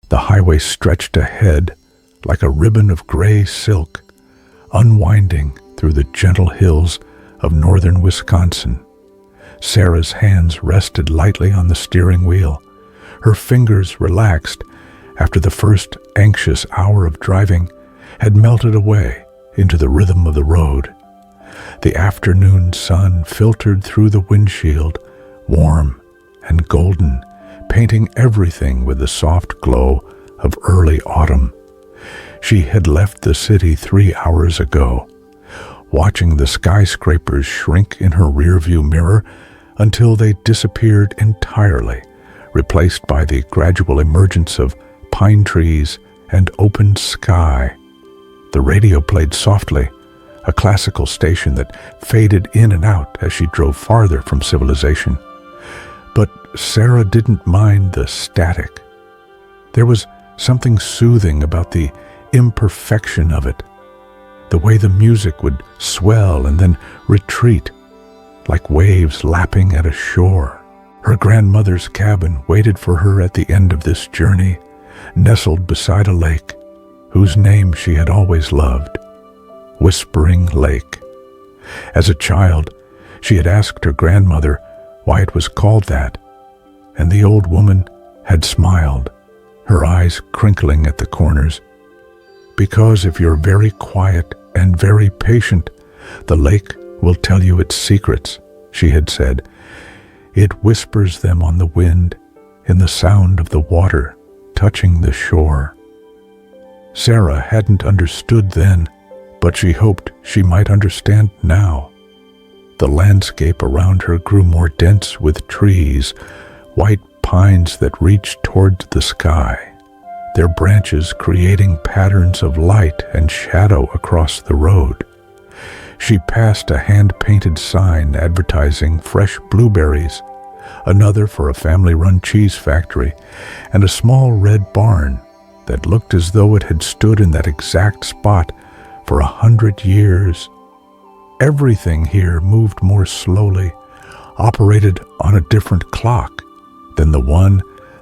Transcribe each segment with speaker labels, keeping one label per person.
Speaker 1: The highway stretched ahead like a ribbon of gray silk, unwinding through the gentle hills of northern Wisconsin. Sarah's hands rested lightly on the steering wheel. Her fingers relaxed after the first anxious hour of driving had melted away into the rhythm of the road. The afternoon sun filtered through the windshield, warm and golden, painting everything with the soft glow of early autumn. She had left the city 3 hours ago, watching the skyscrapers shrink in her rearview mirror until they disappeared entirely, replaced by the gradual emergence of pine trees and open sky. The radio played softly, a classical station that faded in and out as she drove farther from civilization. But Sarah didn't mind the static. There was something soothing about the imperfection of it, the way the music would swell and then retreat, like waves lapping at a shore. Her grandmother's cabin waited for her at the end of this journey, nestled beside a lake, whose name she had always loved, Whispering Lake. As a child, she had asked her grandmother why it was called that, and the old woman had smiled, her eyes crinkling at the corners. Because if you're very quiet and very patient, the lake will tell you its secrets, she had said. It whispers them on the wind, in the sound of the water touching the shore. Sarah hadn't understood then, but she hoped she might understand now. The landscape around her grew more dense with trees, white pines that reached towards the sky, their branches creating patterns of light and shadow across the road. She passed a hand-painted sign advertising fresh blueberries, another for a family-run cheese factory, and a small red barn that looked as though it had stood in that exact spot for 100 years. Everything here moved more slowly, operated on a different clock than the one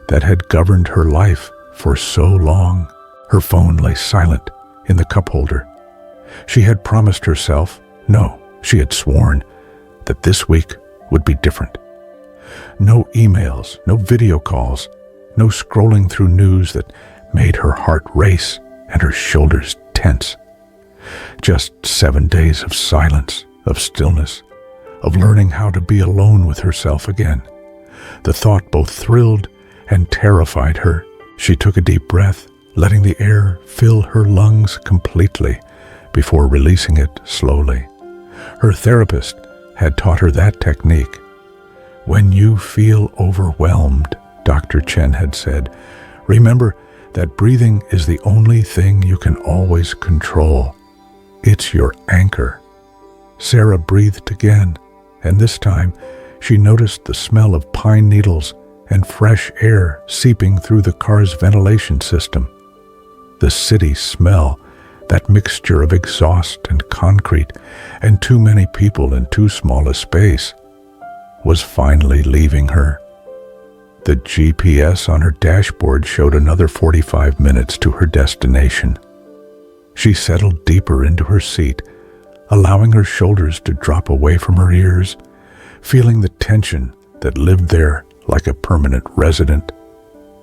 Speaker 1: that had governed her life for so long. Her phone lay silent in the cup holder. She had promised herself, no, she had sworn, that this week would be different. No emails, no video calls, no scrolling through news that made her heart race and her shoulders tense. Just 7 days of silence, of stillness, of learning how to be alone with herself again. The thought both thrilled and terrified her. She took a deep breath, letting the air fill her lungs completely before releasing it slowly. Her therapist had taught her that technique. When you feel overwhelmed, Dr. Chen had said, remember that breathing is the only thing you can always control. It's your anchor. Sarah breathed again, and this time she noticed the smell of pine needles and fresh air seeping through the car's ventilation system. The city smell, that mixture of exhaust and concrete and too many people in too small a space, was finally leaving her. The GPS on her dashboard showed another 45 minutes to her destination. She settled deeper into her seat, allowing her shoulders to drop away from her ears, feeling the tension that lived there like a permanent resident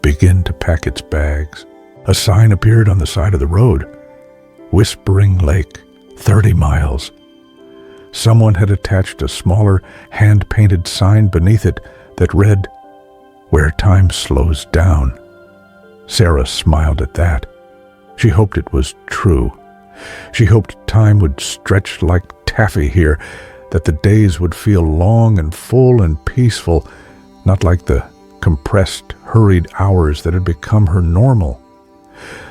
Speaker 1: begin to pack its bags. A sign appeared on the side of the road, Whispering Lake, 30 miles. Someone had attached a smaller hand-painted sign beneath it that read, Where time slows down. Sarah smiled at that. She hoped it was true. She hoped time would stretch like taffy here, that the days would feel long and full and peaceful, not like the compressed, hurried hours that had become her normal.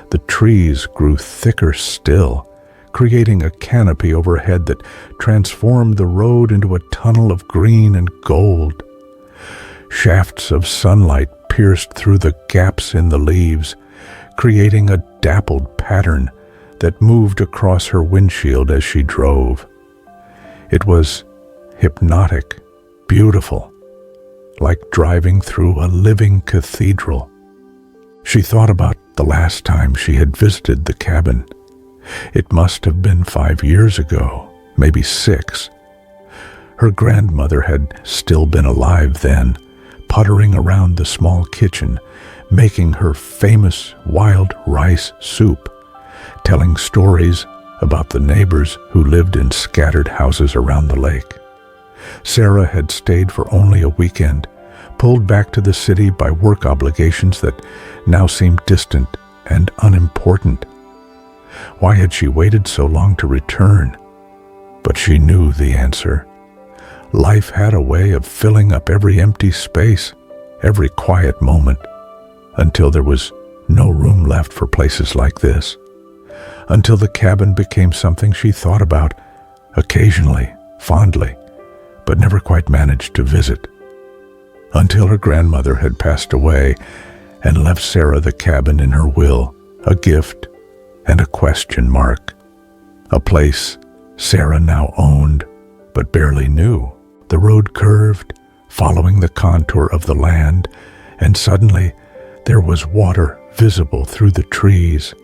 Speaker 1: The trees grew thicker still, creating a canopy overhead that transformed the road into a tunnel of green and gold. Shafts of sunlight pierced through the gaps in the leaves, creating a dappled pattern that moved across her windshield as she drove. It was hypnotic, beautiful, like driving through a living cathedral. She thought about the last time she had visited the cabin. It must have been 5 years ago, maybe 6. Her grandmother had still been alive then, puttering around the small kitchen, making her famous wild rice soup, telling stories about the neighbors who lived in scattered houses around the lake. Sarah had stayed for only a weekend, pulled back to the city by work obligations that now seemed distant and unimportant. Why had she waited so long to return? But she knew the answer. Life had a way of filling up every empty space, every quiet moment, until there was no room left for places like this, until the cabin became something she thought about occasionally, fondly, but never quite managed to visit, until her grandmother had passed away and left Sarah the cabin in her will, a gift and a question mark, a place Sarah now owned but barely knew. The road curved, following the contour of the land, and suddenly there was water visible through the trees,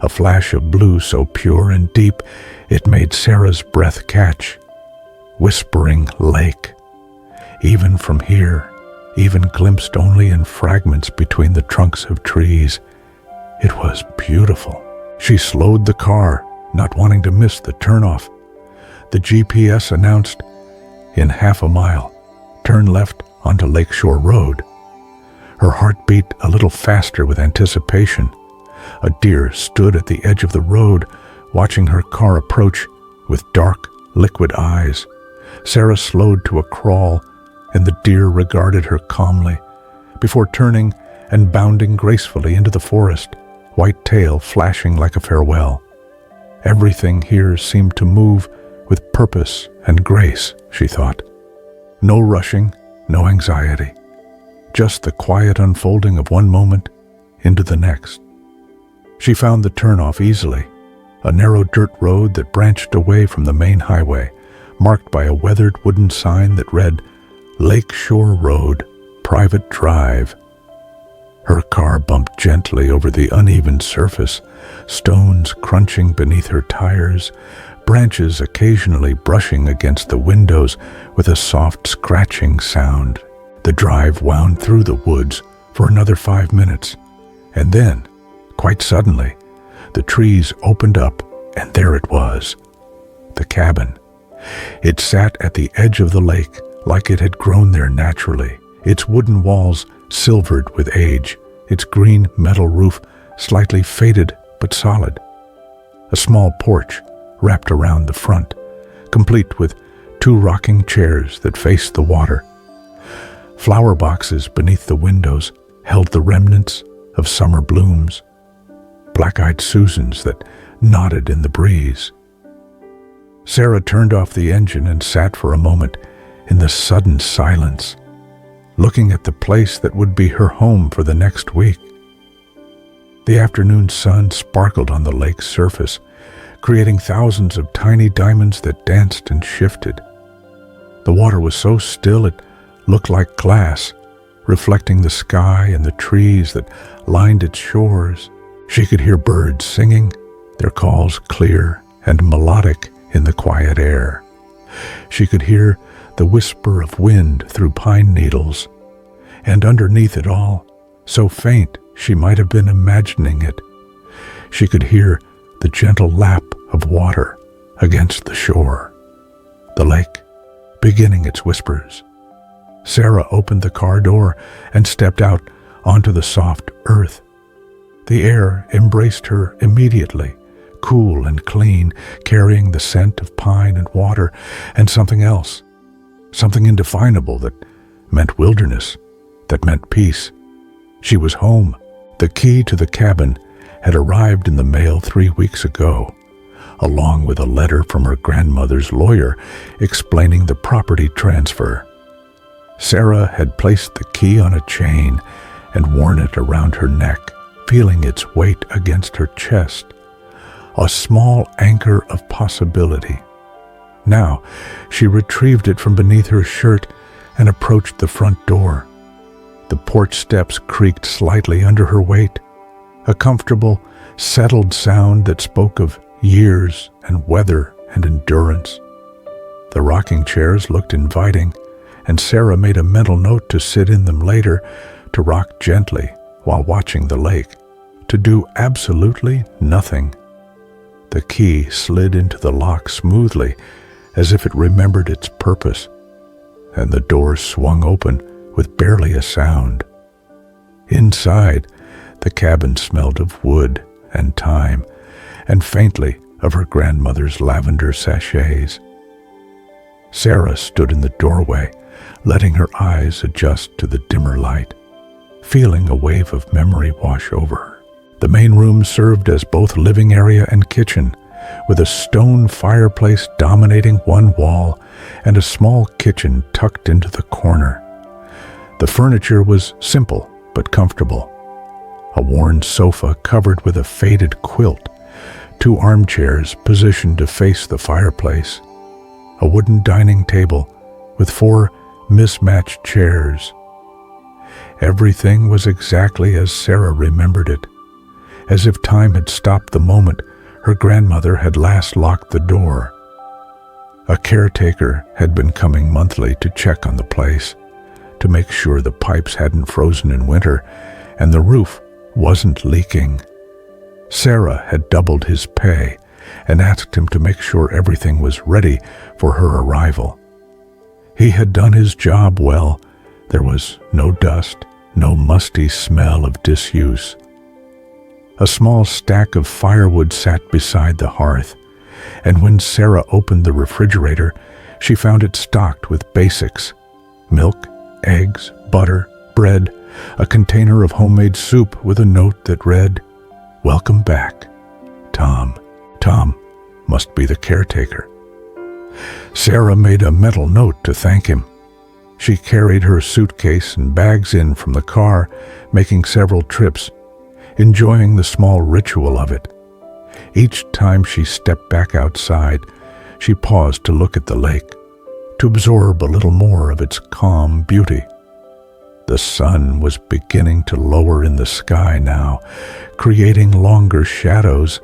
Speaker 1: a flash of blue so pure and deep it made Sarah's breath catch. Whispering lake. Even from here, even glimpsed only in fragments between the trunks of trees, it was beautiful. She slowed the car, not wanting to miss the turnoff. The GPS announced, "In half a mile, turn left onto Lakeshore Road." Her heart beat a little faster with anticipation. A deer stood at the edge of the road, watching her car approach with dark, liquid eyes. Sarah slowed to a crawl, and the deer regarded her calmly, before turning and bounding gracefully into the forest, white tail flashing like a farewell. Everything here seemed to move with purpose and grace, she thought. No rushing, no anxiety. Just the quiet unfolding of one moment into the next. She found the turnoff easily, a narrow dirt road that branched away from the main highway, marked by a weathered wooden sign that read, "Lakeshore Road, Private Drive." Her car bumped gently over the uneven surface, stones crunching beneath her tires, branches occasionally brushing against the windows with a soft scratching sound. The drive wound through the woods for another 5 minutes, and then, quite suddenly, the trees opened up, and there it was, the cabin. It sat at the edge of the lake like it had grown there naturally, its wooden walls silvered with age, its green metal roof slightly faded but solid. A small porch wrapped around the front, complete with 2 rocking chairs that faced the water. Flower boxes beneath the windows held the remnants of summer blooms, black-eyed Susans that nodded in the breeze. Sarah turned off the engine and sat for a moment in the sudden silence, looking at the place that would be her home for the next week. The afternoon sun sparkled on the lake's surface, creating thousands of tiny diamonds that danced and shifted. The water was so still it looked like glass, reflecting the sky and the trees that lined its shores. She could hear birds singing, their calls clear and melodic in the quiet air. She could hear the whisper of wind through pine needles, and underneath it all, so faint she might have been imagining it, she could hear the gentle lap of water against the shore, the lake beginning its whispers. Sarah opened the car door and stepped out onto the soft earth. The air embraced her immediately, cool and clean, carrying the scent of pine and water and something else, something indefinable that meant wilderness, that meant peace. She was home. The key to the cabin had arrived in the mail 3 weeks ago, along with a letter from her grandmother's lawyer explaining the property transfer. Sarah had placed the key on a chain and worn it around her neck, feeling its weight against her chest, a small anchor of possibility. Now, she retrieved it from beneath her shirt and approached the front door. The porch steps creaked slightly under her weight. a comfortable, settled sound that spoke of years and weather and endurance. The rocking chairs looked inviting, and Sarah made a mental note to sit in them later, to rock gently while watching the lake, to do absolutely nothing. The key slid into the lock smoothly, as if it remembered its purpose, and the door swung open with barely a sound. Inside, the cabin smelled of wood and thyme, and faintly of her grandmother's lavender sachets. Sarah stood in the doorway, letting her eyes adjust to the dimmer light, feeling a wave of memory wash over her. The main room served as both living area and kitchen, with a stone fireplace dominating one wall and a small kitchen tucked into the corner. The furniture was simple but comfortable. A worn sofa covered with a faded quilt, 2 armchairs positioned to face the fireplace, a wooden dining table with 4 mismatched chairs. Everything was exactly as Sarah remembered it, as if time had stopped the moment her grandmother had last locked the door. A caretaker had been coming monthly to check on the place, to make sure the pipes hadn't frozen in winter and the roof wasn't leaking. Sarah had doubled his pay and asked him to make sure everything was ready for her arrival. He had done his job well. There was no dust, no musty smell of disuse. A small stack of firewood sat beside the hearth, and when Sarah opened the refrigerator, she found it stocked with basics: milk, eggs, butter, bread, a container of homemade soup with a note that read, "Welcome back, Tom." Tom must be the caretaker. Sarah made a mental note to thank him. She carried her suitcase and bags in from the car, making several trips, enjoying the small ritual of it. Each time she stepped back outside, she paused to look at the lake, to absorb a little more of its calm beauty. The sun was beginning to lower in the sky now, creating longer shadows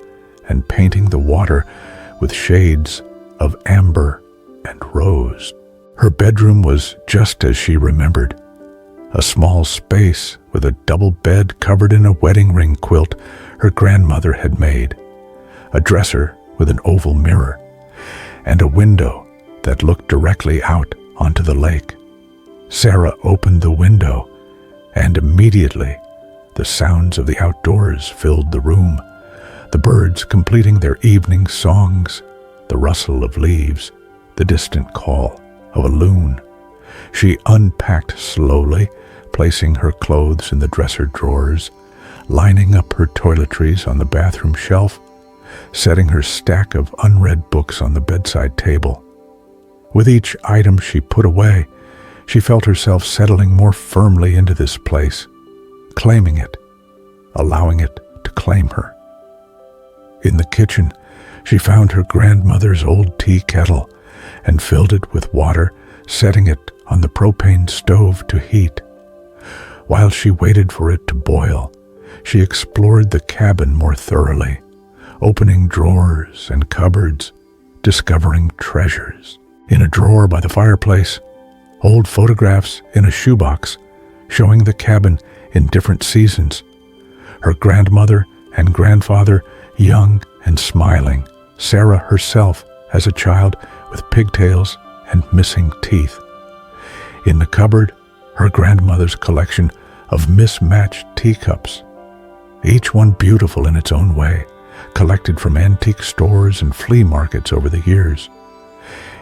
Speaker 1: and painting the water with shades of amber and rose. Her bedroom was just as she remembered, a small space with a double bed covered in a wedding ring quilt her grandmother had made, a dresser with an oval mirror, and a window that looked directly out onto the lake. Sarah opened the window, and immediately the sounds of the outdoors filled the room, the birds completing their evening songs, the rustle of leaves, the distant call of a loon. She unpacked slowly, placing her clothes in the dresser drawers, lining up her toiletries on the bathroom shelf, setting her stack of unread books on the bedside table. With each item she put away, she felt herself settling more firmly into this place, claiming it, allowing it to claim her. In the kitchen, she found her grandmother's old tea kettle and filled it with water, setting it on the propane stove to heat. While she waited for it to boil, she explored the cabin more thoroughly, opening drawers and cupboards, discovering treasures. In a drawer by the fireplace, old photographs in a shoebox showing the cabin in different seasons, her grandmother and grandfather young and smiling, Sarah herself as a child with pigtails and missing teeth. In the cupboard, her grandmother's collection of mismatched teacups, each one beautiful in its own way, collected from antique stores and flea markets over the years.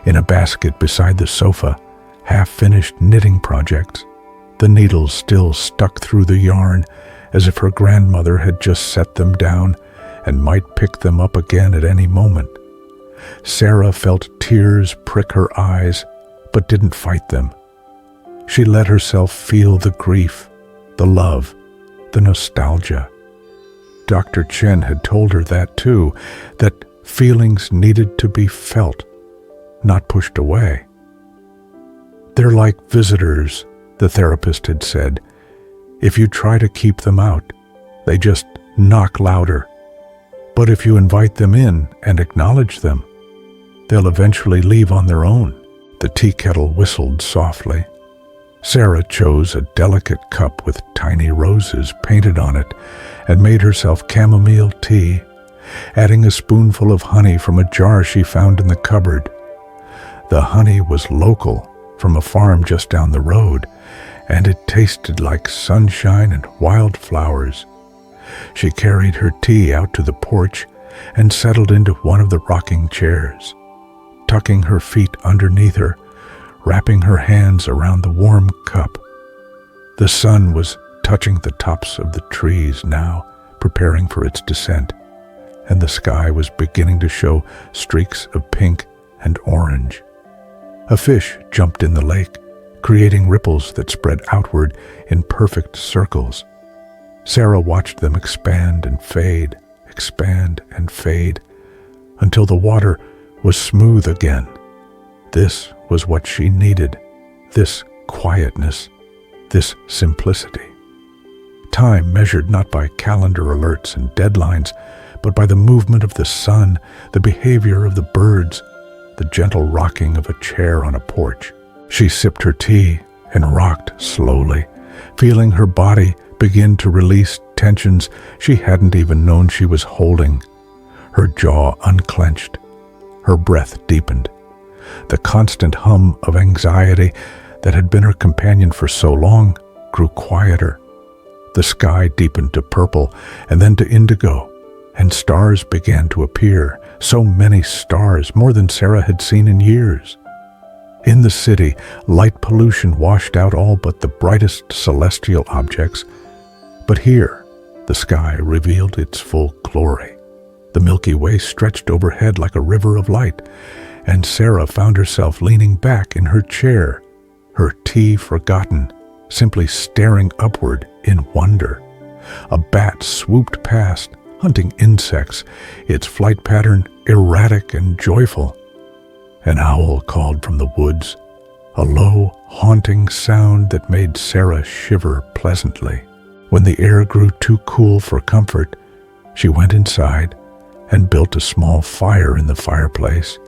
Speaker 1: In a basket beside the sofa, half-finished knitting projects, the needles still stuck through the yarn as if her grandmother had just set them down and might pick them up again at any moment. Sarah felt tears prick her eyes, but didn't fight them. She let herself feel the grief, the love, the nostalgia. Dr. Chen had told her that too, that feelings needed to be felt, not pushed away. They're like visitors, the therapist had said. If you try to keep them out, they just knock louder. But if you invite them in and acknowledge them, they'll eventually leave on their own. The tea kettle whistled softly. Sarah chose a delicate cup with tiny roses painted on it and made herself chamomile tea, adding a spoonful of honey from a jar she found in the cupboard. The honey was local, from a farm just down the road, and it tasted like sunshine and wildflowers. She carried her tea out to the porch and settled into one of the rocking chairs, tucking her feet underneath her, wrapping her hands around the warm cup. The sun was touching the tops of the trees now, preparing for its descent, and the sky was beginning to show streaks of pink and orange. A fish jumped in the lake, creating ripples that spread outward in perfect circles. Sarah watched them expand and fade, until the water was smooth again. This was what she needed, this quietness, this simplicity. Time measured not by calendar alerts and deadlines, but by the movement of the sun, the behavior of the birds, the gentle rocking of a chair on a porch. She sipped her tea and rocked slowly, feeling her body begin to release tensions she hadn't even known she was holding. Her jaw unclenched, her breath deepened. The constant hum of anxiety that had been her companion for so long grew quieter. The sky deepened to purple and then to indigo, and stars began to appear, so many stars, more than Sarah had seen in years. In the city, light pollution washed out all but the brightest celestial objects, but here, the sky revealed its full glory. The Milky Way stretched overhead like a river of light, and Sarah found herself leaning back in her chair, her tea forgotten, simply staring upward in wonder. A bat swooped past, hunting insects, its flight pattern erratic and joyful. An owl called from the woods, a low, haunting sound that made Sarah shiver pleasantly. When the air grew too cool for comfort, she went inside and built a small fire in the fireplace,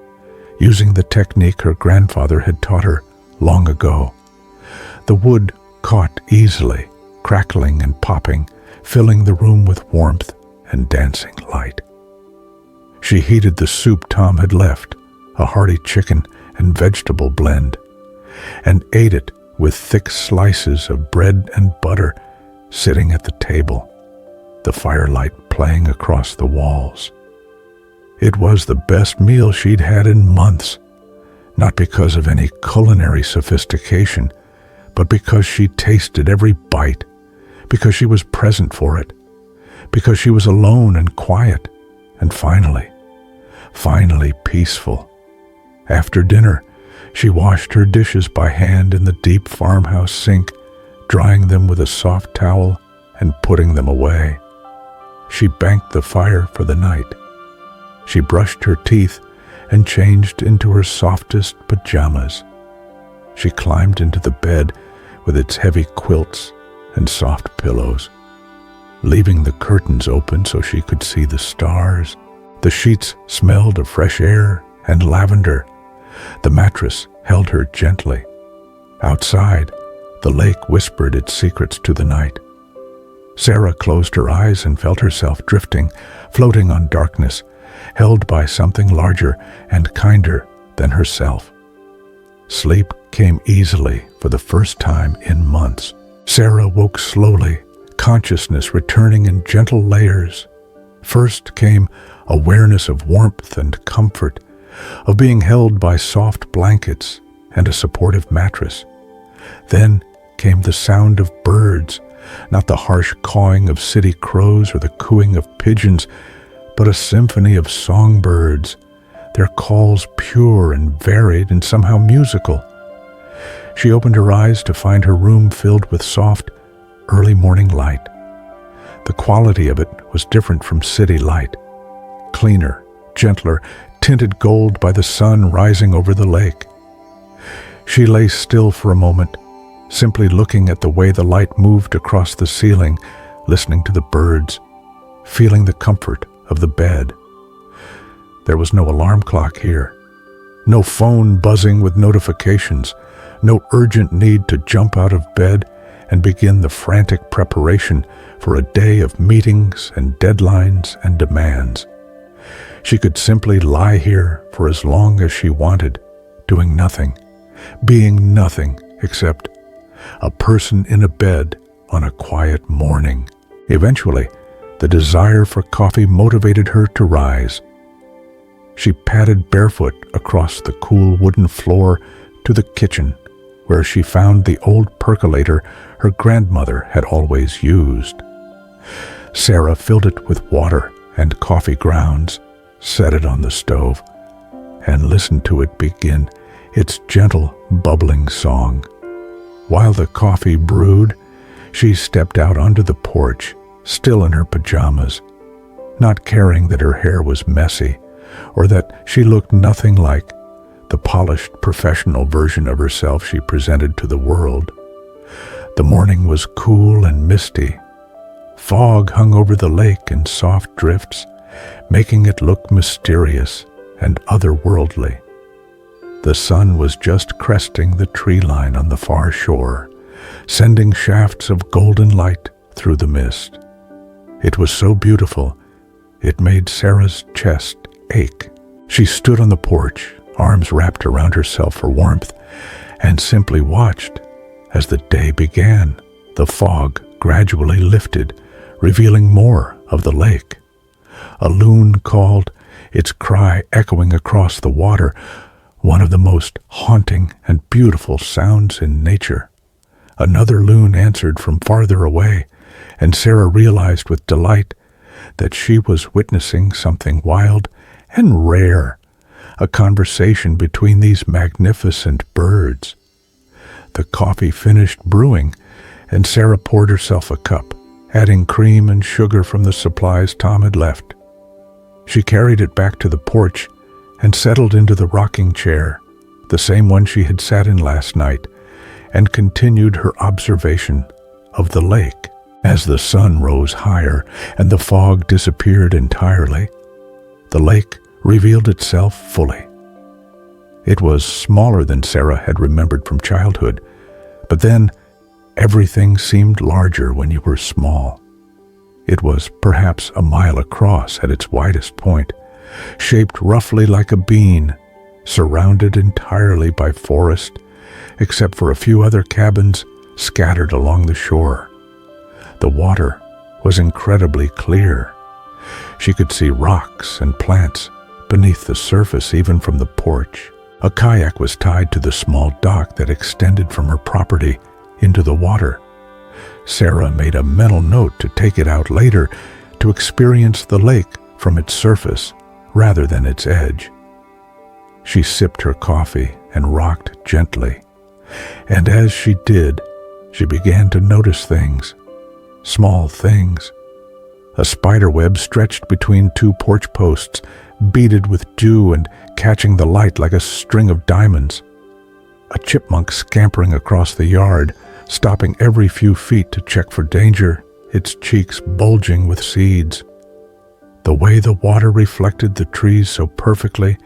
Speaker 1: using the technique her grandfather had taught her long ago. The wood caught easily, crackling and popping, filling the room with warmth and dancing light. She heated the soup Tom had left, a hearty chicken and vegetable blend, and ate it with thick slices of bread and butter sitting at the table, the firelight playing across the walls. It was the best meal she'd had in months, not because of any culinary sophistication, but because she tasted every bite, because she was present for it, because she was alone and quiet, and finally peaceful. After dinner, she washed her dishes by hand in the deep farmhouse sink, drying them with a soft towel and putting them away. She banked the fire for the night. She brushed her teeth and changed into her softest pajamas. She climbed into the bed with its heavy quilts and soft pillows, leaving the curtains open so she could see the stars. The sheets smelled of fresh air and lavender. The mattress held her gently. Outside, the lake whispered its secrets to the night. Sarah closed her eyes and felt herself drifting, floating on darkness, held by something larger and kinder than herself. Sleep came easily for the first time in months. Sarah woke slowly, consciousness returning in gentle layers. First came awareness of warmth and comfort, of being held by soft blankets and a supportive mattress. Then came the sound of birds, not the harsh cawing of city crows or the cooing of pigeons, but a symphony of songbirds, their calls pure and varied and somehow musical. She opened her eyes to find her room filled with soft, early morning light. The quality of it was different from city light, cleaner, gentler, tinted gold by the sun rising over the lake. She lay still for a moment, simply looking at the way the light moved across the ceiling, listening to the birds. feeling the comfort of the bed. There was no alarm clock here, no phone buzzing with notifications, no urgent need to jump out of bed and begin the frantic preparation for a day of meetings and deadlines and demands. She could simply lie here for as long as she wanted, doing nothing, being nothing except a person in a bed on a quiet morning. Eventually, the desire for coffee motivated her to rise. She padded barefoot across the cool wooden floor to the kitchen, where she found the old percolator her grandmother had always used. Sarah filled it with water and coffee grounds, set it on the stove, and listened to it begin its gentle, bubbling song. While the coffee brewed, she stepped out onto the porch, still in her pajamas, not caring that her hair was messy or that she looked nothing like the polished professional version of herself she presented to the world. The morning was cool and misty. Fog hung over the lake in soft drifts, making it look mysterious and otherworldly. The sun was just cresting the tree line on the far shore, sending shafts of golden light through the mist. It was so beautiful, it made Sarah's chest ache. She stood on the porch, arms wrapped around herself for warmth, and simply watched as the day began. The fog gradually lifted, revealing more of the lake. A loon called, its cry echoing across the water, one of the most haunting and beautiful sounds in nature. Another loon answered from farther away, and Sarah realized with delight that she was witnessing something wild and rare, a conversation between these magnificent birds. The coffee finished brewing, and Sarah poured herself a cup, adding cream and sugar from the supplies Tom had left. She carried it back to the porch and settled into the rocking chair, the same one she had sat in last night, and continued her observation of the lake. As the sun rose higher and the fog disappeared entirely, the lake revealed itself fully. It was smaller than Sarah had remembered from childhood, but then everything seemed larger when you were small. It was perhaps a mile across at its widest point, shaped roughly like a bean, surrounded entirely by forest, except for a few other cabins scattered along the shore. The water was incredibly clear. She could see rocks and plants beneath the surface even from the porch. A kayak was tied to the small dock that extended from her property into the water. Sarah made a mental note to take it out later to experience the lake from its surface rather than its edge. She sipped her coffee and rocked gently, and as she did, she began to notice things, small things. A spider web stretched between two porch posts, beaded with dew and catching the light like a string of diamonds. A chipmunk scampering across the yard, stopping every few feet to check for danger, its cheeks bulging with seeds. The way the water reflected the trees so perfectly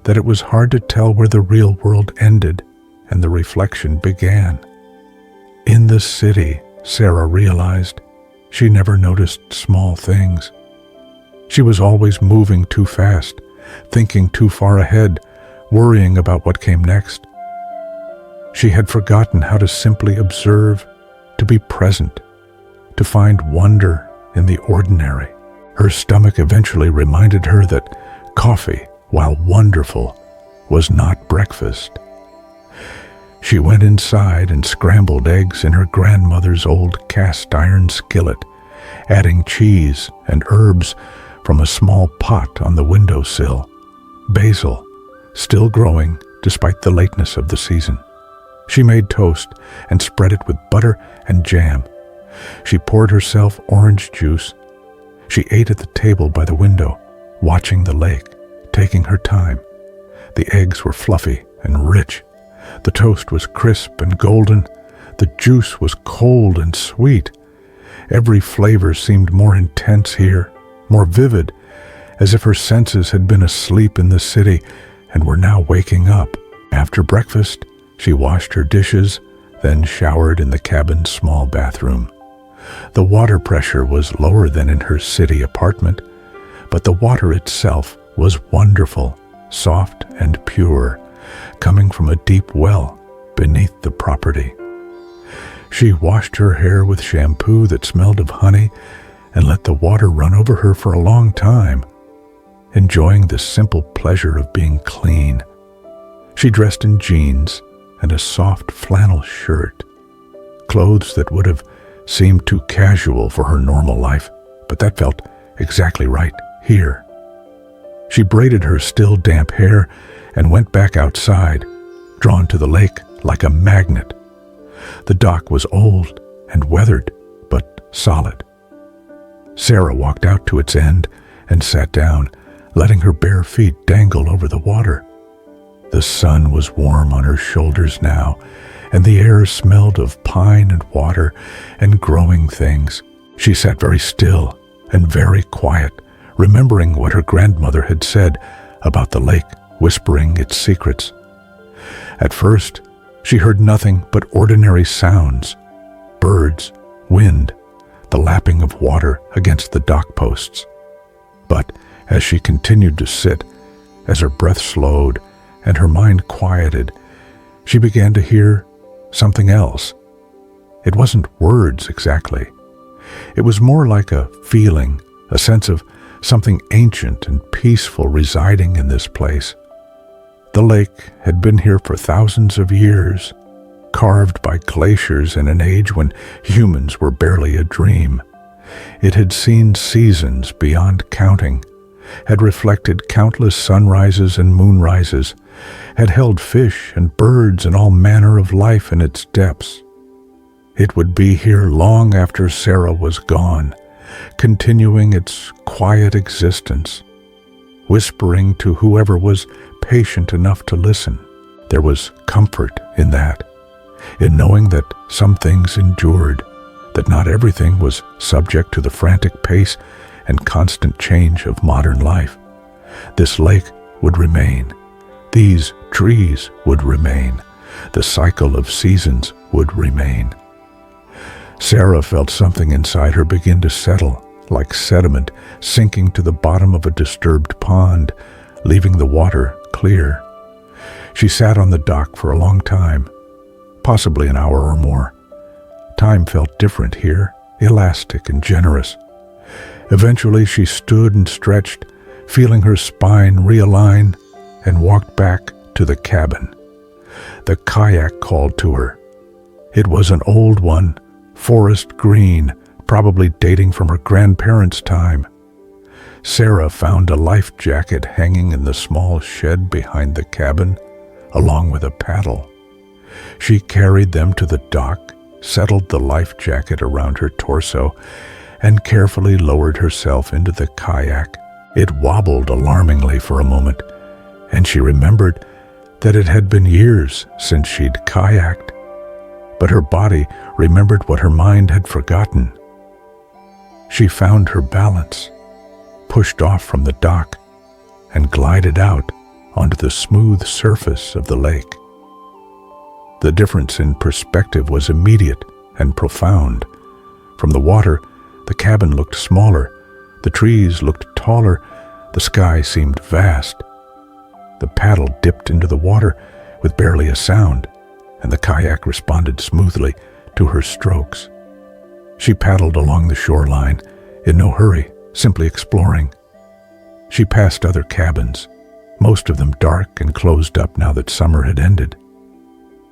Speaker 1: that it was hard to tell where the real world ended and the reflection began. In the city, Sarah realized, she never noticed small things. She was always moving too fast, thinking too far ahead, worrying about what came next. She had forgotten how to simply observe, to be present, to find wonder in the ordinary. Her stomach eventually reminded her that coffee, while wonderful, was not breakfast. She went inside and scrambled eggs in her grandmother's old cast-iron skillet, adding cheese and herbs from a small pot on the windowsill. Basil, still growing despite the lateness of the season. She made toast and spread it with butter and jam. She poured herself orange juice. She ate at the table by the window, watching the lake, taking her time. The eggs were fluffy and rich. The toast was crisp and golden. The juice was cold and sweet. Every flavor seemed more intense here, more vivid, as if her senses had been asleep in the city and were now waking up. After breakfast, she washed her dishes, then showered in the cabin's small bathroom. The water pressure was lower than in her city apartment, but the water itself was wonderful, soft and pure, coming from a deep well beneath the property. She washed her hair with shampoo that smelled of honey and let the water run over her for a long time, enjoying the simple pleasure of being clean. She dressed in jeans and a soft flannel shirt, clothes that would have seemed too casual for her normal life, but that felt exactly right here. She braided her still damp hair and went back outside, drawn to the lake like a magnet. The dock was old and weathered, but solid. Sarah walked out to its end and sat down, letting her bare feet dangle over the water. The sun was warm on her shoulders now, and the air smelled of pine and water and growing things. She sat very still and very quiet, remembering what her grandmother had said about the lake whispering its secrets. At first, she heard nothing but ordinary sounds: birds, wind, the lapping of water against the dock posts. But as she continued to sit, as her breath slowed and her mind quieted, she began to hear something else. It wasn't words exactly. It was more like a feeling, a sense of something ancient and peaceful residing in this place. The lake had been here for thousands of years, carved by glaciers in an age when humans were barely a dream. It had seen seasons beyond counting, had reflected countless sunrises and moonrises, had held fish and birds and all manner of life in its depths. It would be here long after Sarah was gone, continuing its quiet existence, whispering to whoever was patient enough to listen. There was comfort in that, in knowing that some things endured, that not everything was subject to the frantic pace and constant change of modern life. This lake would remain. These trees would remain. The cycle of seasons would remain. Sarah felt something inside her begin to settle, like sediment sinking to the bottom of a disturbed pond, leaving the water clear. She sat on the dock for a long time, possibly an hour or more. Time felt different here, elastic and generous. Eventually she stood and stretched, feeling her spine realign, and walked back to the cabin. The kayak called to her. It was an old one, forest green, probably dating from her grandparents' time. Sarah found a life jacket hanging in the small shed behind the cabin, along with a paddle. She carried them to the dock, settled the life jacket around her torso, and carefully lowered herself into the kayak. It wobbled alarmingly for a moment, and she remembered that it had been years since she'd kayaked. But her body remembered what her mind had forgotten. She found her balance, pushed off from the dock, and glided out onto the smooth surface of the lake. The difference in perspective was immediate and profound. From the water, the cabin looked smaller, the trees looked taller, the sky seemed vast. The paddle dipped into the water with barely a sound, and the kayak responded smoothly to her strokes. She paddled along the shoreline, in no hurry, simply exploring. She passed other cabins, most of them dark and closed up now that summer had ended.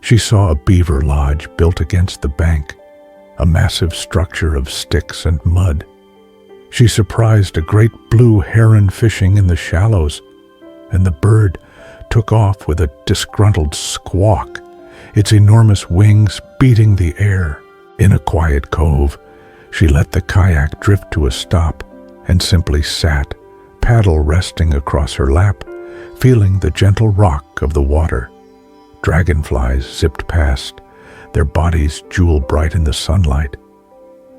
Speaker 1: She saw a beaver lodge built against the bank, a massive structure of sticks and mud. She surprised a great blue heron fishing in the shallows, and the bird took off with a disgruntled squawk, its enormous wings beating the air. In a quiet cove, she let the kayak drift to a stop and simply sat, paddle resting across her lap, feeling the gentle rock of the water. Dragonflies zipped past, their bodies jewel-bright in the sunlight.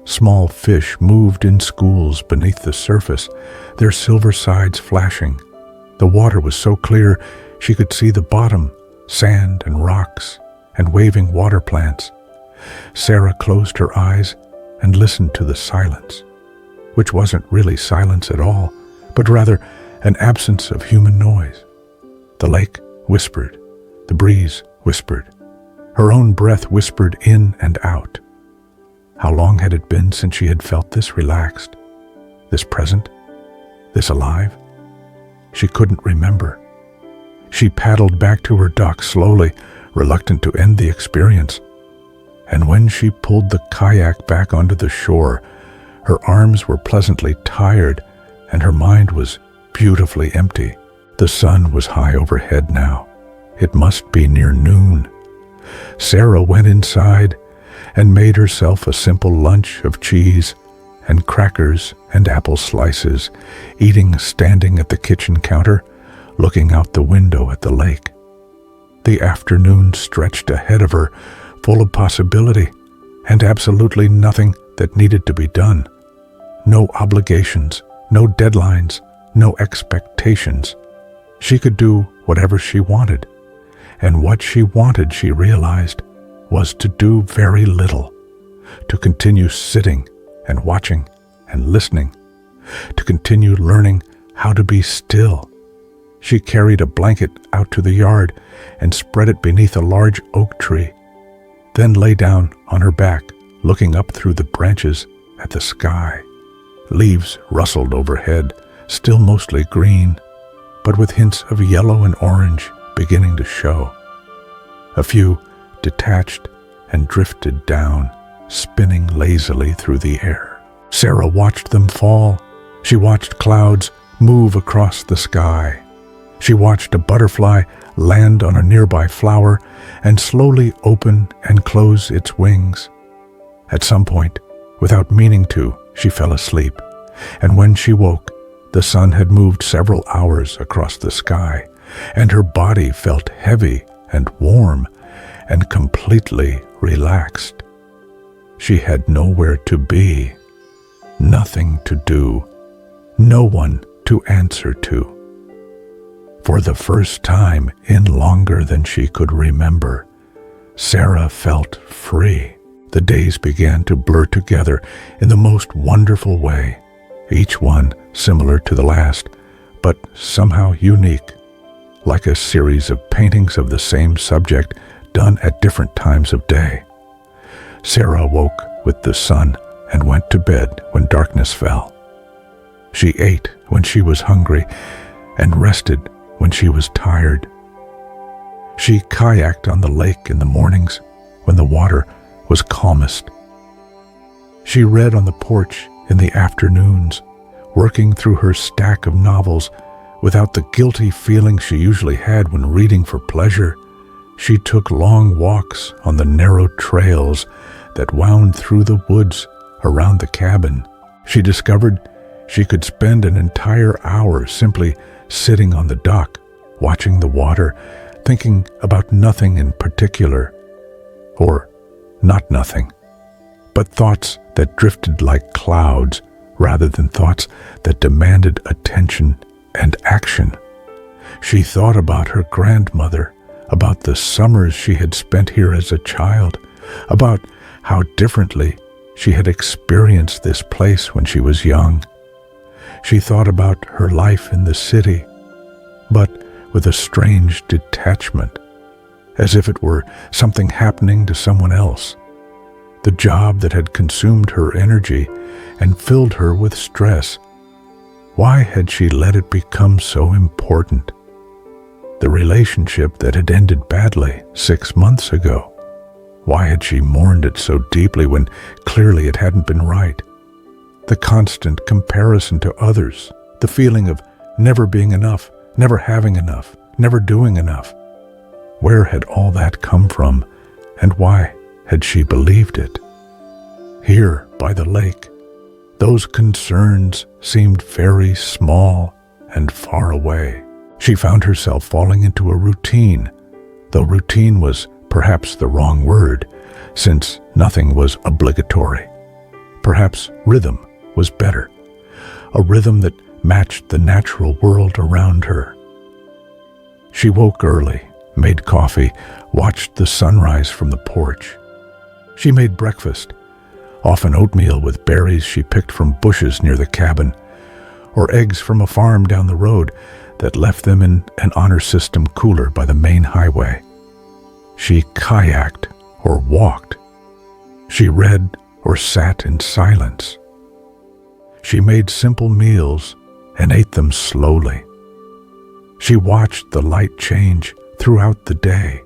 Speaker 1: Small fish moved in schools beneath the surface, their silver sides flashing. The water was so clear she could see the bottom, sand and rocks, and waving water plants. Sarah closed her eyes and listened to the silence, which wasn't really silence at all, but rather an absence of human noise. The lake whispered, the breeze whispered, her own breath whispered in and out. How long had it been since she had felt this relaxed, this present, this alive? She couldn't remember. She paddled back to her dock slowly, reluctant to end the experience. And when she pulled the kayak back onto the shore, her arms were pleasantly tired and her mind was beautifully empty. The sun was high overhead now. It must be near noon. Sarah went inside and made herself a simple lunch of cheese and crackers and apple slices, eating standing at the kitchen counter, looking out the window at the lake. The afternoon stretched ahead of her, full of possibility, and absolutely nothing that needed to be done. No obligations, no deadlines, no expectations. She could do whatever she wanted, and what she wanted, she realized, was to do very little, to continue sitting and watching and listening, to continue learning how to be still. She carried a blanket out to the yard and spread it beneath a large oak tree, then lay down on her back, looking up through the branches at the sky. Leaves rustled overhead, still mostly green, but with hints of yellow and orange beginning to show. A few detached and drifted down, spinning lazily through the air. Sarah watched them fall. She watched clouds move across the sky. She watched a butterfly land on a nearby flower and slowly open and close its wings. At some point, without meaning to, she fell asleep, and when she woke, the sun had moved several hours across the sky, and her body felt heavy and warm and completely relaxed. She had nowhere to be, nothing to do, no one to answer to. For the first time in longer than she could remember, Sarah felt free. The days began to blur together in the most wonderful way, each one similar to the last, but somehow unique, like a series of paintings of the same subject done at different times of day. Sarah woke with the sun and went to bed when darkness fell. She ate when she was hungry and rested when she was tired. She kayaked on the lake in the mornings when the water was calmest. She read on the porch in the afternoons, working through her stack of novels without the guilty feeling she usually had when reading for pleasure. She took long walks on the narrow trails that wound through the woods around the cabin. She discovered she could spend an entire hour simply sitting on the dock, watching the water, thinking about nothing in particular, or not nothing, but thoughts that drifted like clouds rather than thoughts that demanded attention and action. She thought about her grandmother, about the summers she had spent here as a child, about how differently she had experienced this place when she was young. She thought about her life in the city, but with a strange detachment, as if it were something happening to someone else. The job that had consumed her energy and filled her with stress. Why had she let it become so important? The relationship that had ended badly 6 months ago. Why had she mourned it so deeply when clearly it hadn't been right? The constant comparison to others, the feeling of never being enough, never having enough, never doing enough. Where had all that come from, and why had she believed it? Here, by the lake, those concerns seemed very small and far away. She found herself falling into a routine, though routine was perhaps the wrong word, since nothing was obligatory. Perhaps rhythm was better, a rhythm that matched the natural world around her. She woke early, made coffee, watched the sunrise from the porch. She made breakfast, often oatmeal with berries she picked from bushes near the cabin, or eggs from a farm down the road that left them in an honor system cooler by the main highway. She kayaked or walked. She read or sat in silence. She made simple meals and ate them slowly. She watched the light change throughout the day,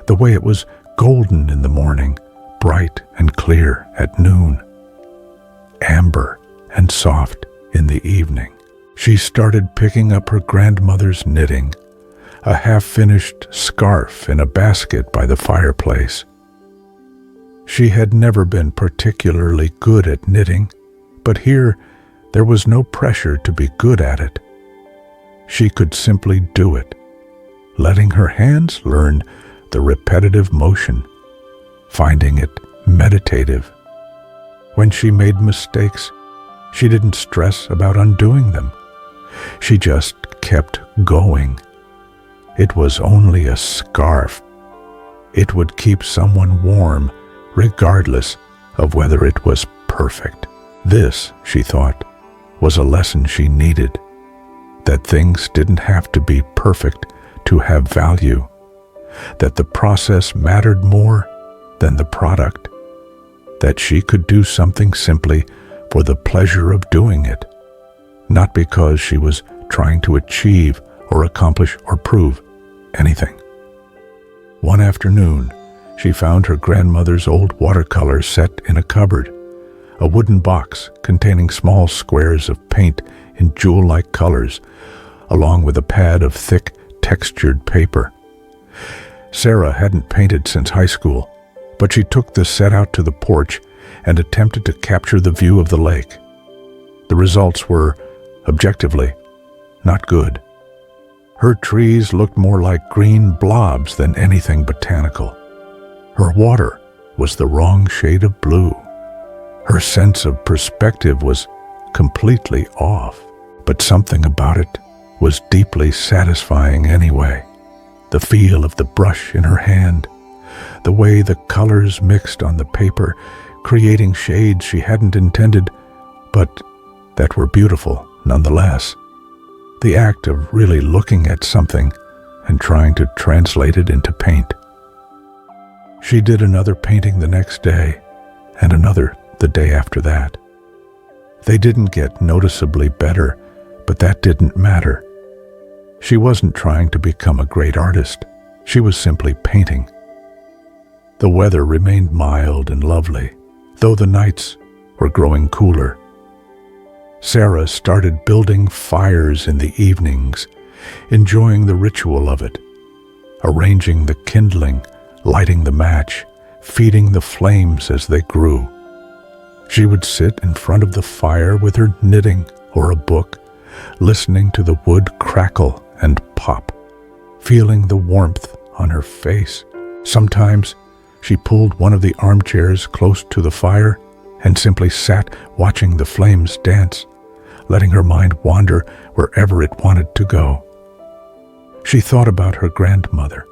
Speaker 1: the way it was golden in the morning, bright and clear at noon, amber and soft in the evening. She started picking up her grandmother's knitting, a half-finished scarf in a basket by the fireplace. She had never been particularly good at knitting, but here there was no pressure to be good at it. She could simply do it, letting her hands learn the repetitive motion, finding it meditative. When she made mistakes, she didn't stress about undoing them. She just kept going. It was only a scarf. It would keep someone warm, regardless of whether it was perfect. This, she thought, was a lesson she needed, that things didn't have to be perfect to have value, that the process mattered more than the product, that she could do something simply for the pleasure of doing it, not because she was trying to achieve or accomplish or prove anything. One afternoon, she found her grandmother's old watercolor set in a cupboard, a wooden box containing small squares of paint in jewel-like colors, along with a pad of thick, textured paper. Sarah hadn't painted since high school, but she took the set out to the porch and attempted to capture the view of the lake. The results were, objectively, not good. Her trees looked more like green blobs than anything botanical. Her water was the wrong shade of blue. Her sense of perspective was completely off, but something about it was deeply satisfying anyway. The feel of the brush in her hand, the way the colors mixed on the paper, creating shades she hadn't intended, but that were beautiful nonetheless. The act of really looking at something and trying to translate it into paint. She did another painting the next day, and another the day after that. They didn't get noticeably better, but that didn't matter. She wasn't trying to become a great artist. She was simply painting. The weather remained mild and lovely, though the nights were growing cooler. Sarah started building fires in the evenings, enjoying the ritual of it, arranging the kindling, lighting the match, feeding the flames as they grew. She would sit in front of the fire with her knitting or a book, listening to the wood crackle and pop, feeling the warmth on her face. Sometimes she pulled one of the armchairs close to the fire and simply sat watching the flames dance, letting her mind wander wherever it wanted to go. She thought about her grandmother,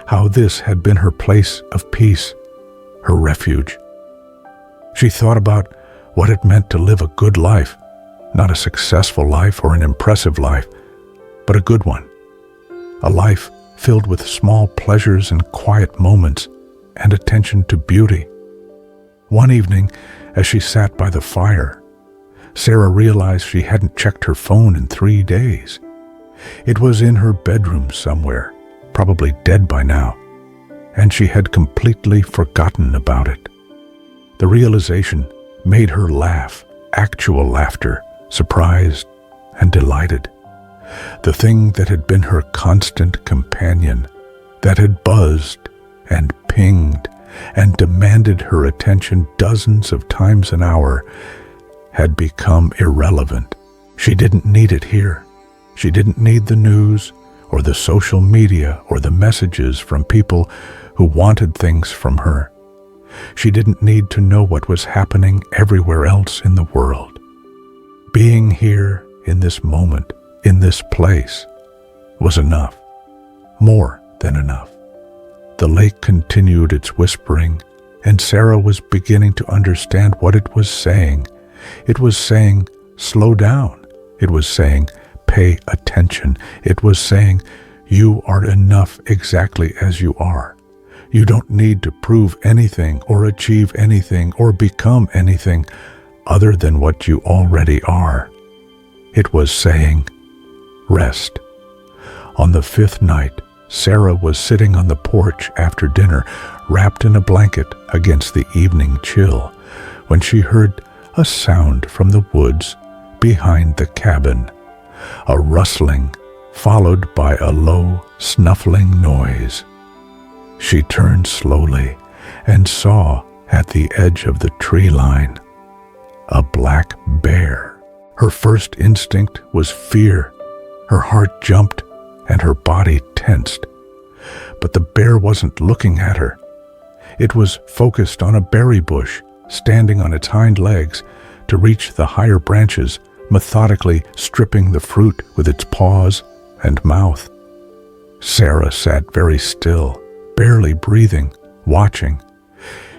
Speaker 1: how this had been her place of peace, her refuge. She thought about what it meant to live a good life, not a successful life or an impressive life, but a good one. A life filled with small pleasures and quiet moments and attention to beauty. One evening, as she sat by the fire, Sarah realized she hadn't checked her phone in 3 days. It was in her bedroom somewhere, probably dead by now, and she had completely forgotten about it. The realization made her laugh, actual laughter, surprised and delighted. The thing that had been her constant companion, that had buzzed and pinged and demanded her attention dozens of times an hour, had become irrelevant. She didn't need it here. She didn't need the news or the social media or the messages from people who wanted things from her. She didn't need to know what was happening everywhere else in the world. Being here in this moment, in this place, was enough. More than enough. The lake continued its whispering, and Sarah was beginning to understand what it was saying. It was saying, slow down. It was saying, pay attention. It was saying, you are enough exactly as you are. You don't need to prove anything or achieve anything or become anything other than what you already are. It was saying, rest. On the 5th night, Sarah was sitting on the porch after dinner, wrapped in a blanket against the evening chill, when she heard a sound from the woods behind the cabin, a rustling followed by a low, snuffling noise. She turned slowly and saw at the edge of the tree line a black bear. Her first instinct was fear. Her heart jumped and her body tensed. But the bear wasn't looking at her. It was focused on a berry bush, standing on its hind legs to reach the higher branches, methodically stripping the fruit with its paws and mouth. Sarah sat very still, barely breathing, watching.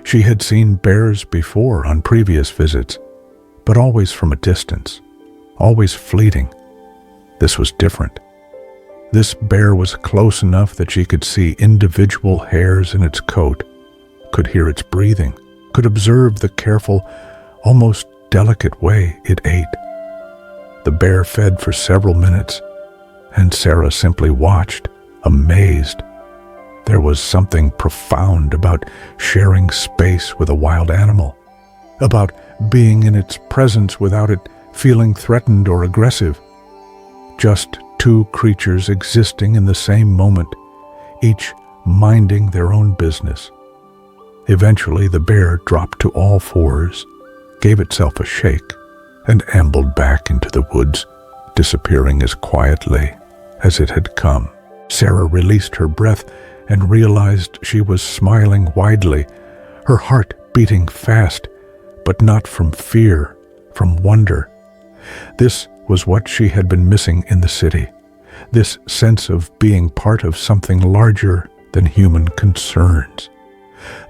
Speaker 1: She had seen bears before on previous visits, but always from a distance, always fleeting. This was different. This bear was close enough that she could see individual hairs in its coat, could hear its breathing, could observe the careful, almost delicate way it ate. The bear fed for several minutes, and Sarah simply watched, amazed. There was something profound about sharing space with a wild animal, about being in its presence without it feeling threatened or aggressive. Just two creatures existing in the same moment, each minding their own business. Eventually, the bear dropped to all fours, gave itself a shake, and ambled back into the woods, disappearing as quietly as it had come. Sarah released her breath and realized she was smiling widely, her heart beating fast, but not from fear, from wonder. This was what she had been missing in the city, this sense of being part of something larger than human concerns,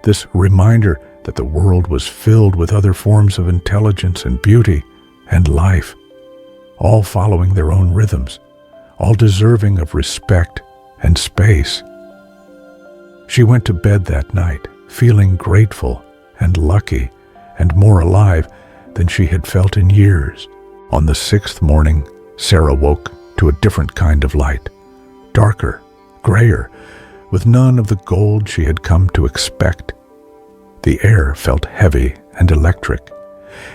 Speaker 1: this reminder that the world was filled with other forms of intelligence and beauty and life, all following their own rhythms, all deserving of respect and space. She went to bed that night, feeling grateful and lucky and more alive than she had felt in years. On the 6th morning, Sarah woke to a different kind of light, darker, grayer, with none of the gold she had come to expect. The air felt heavy and electric,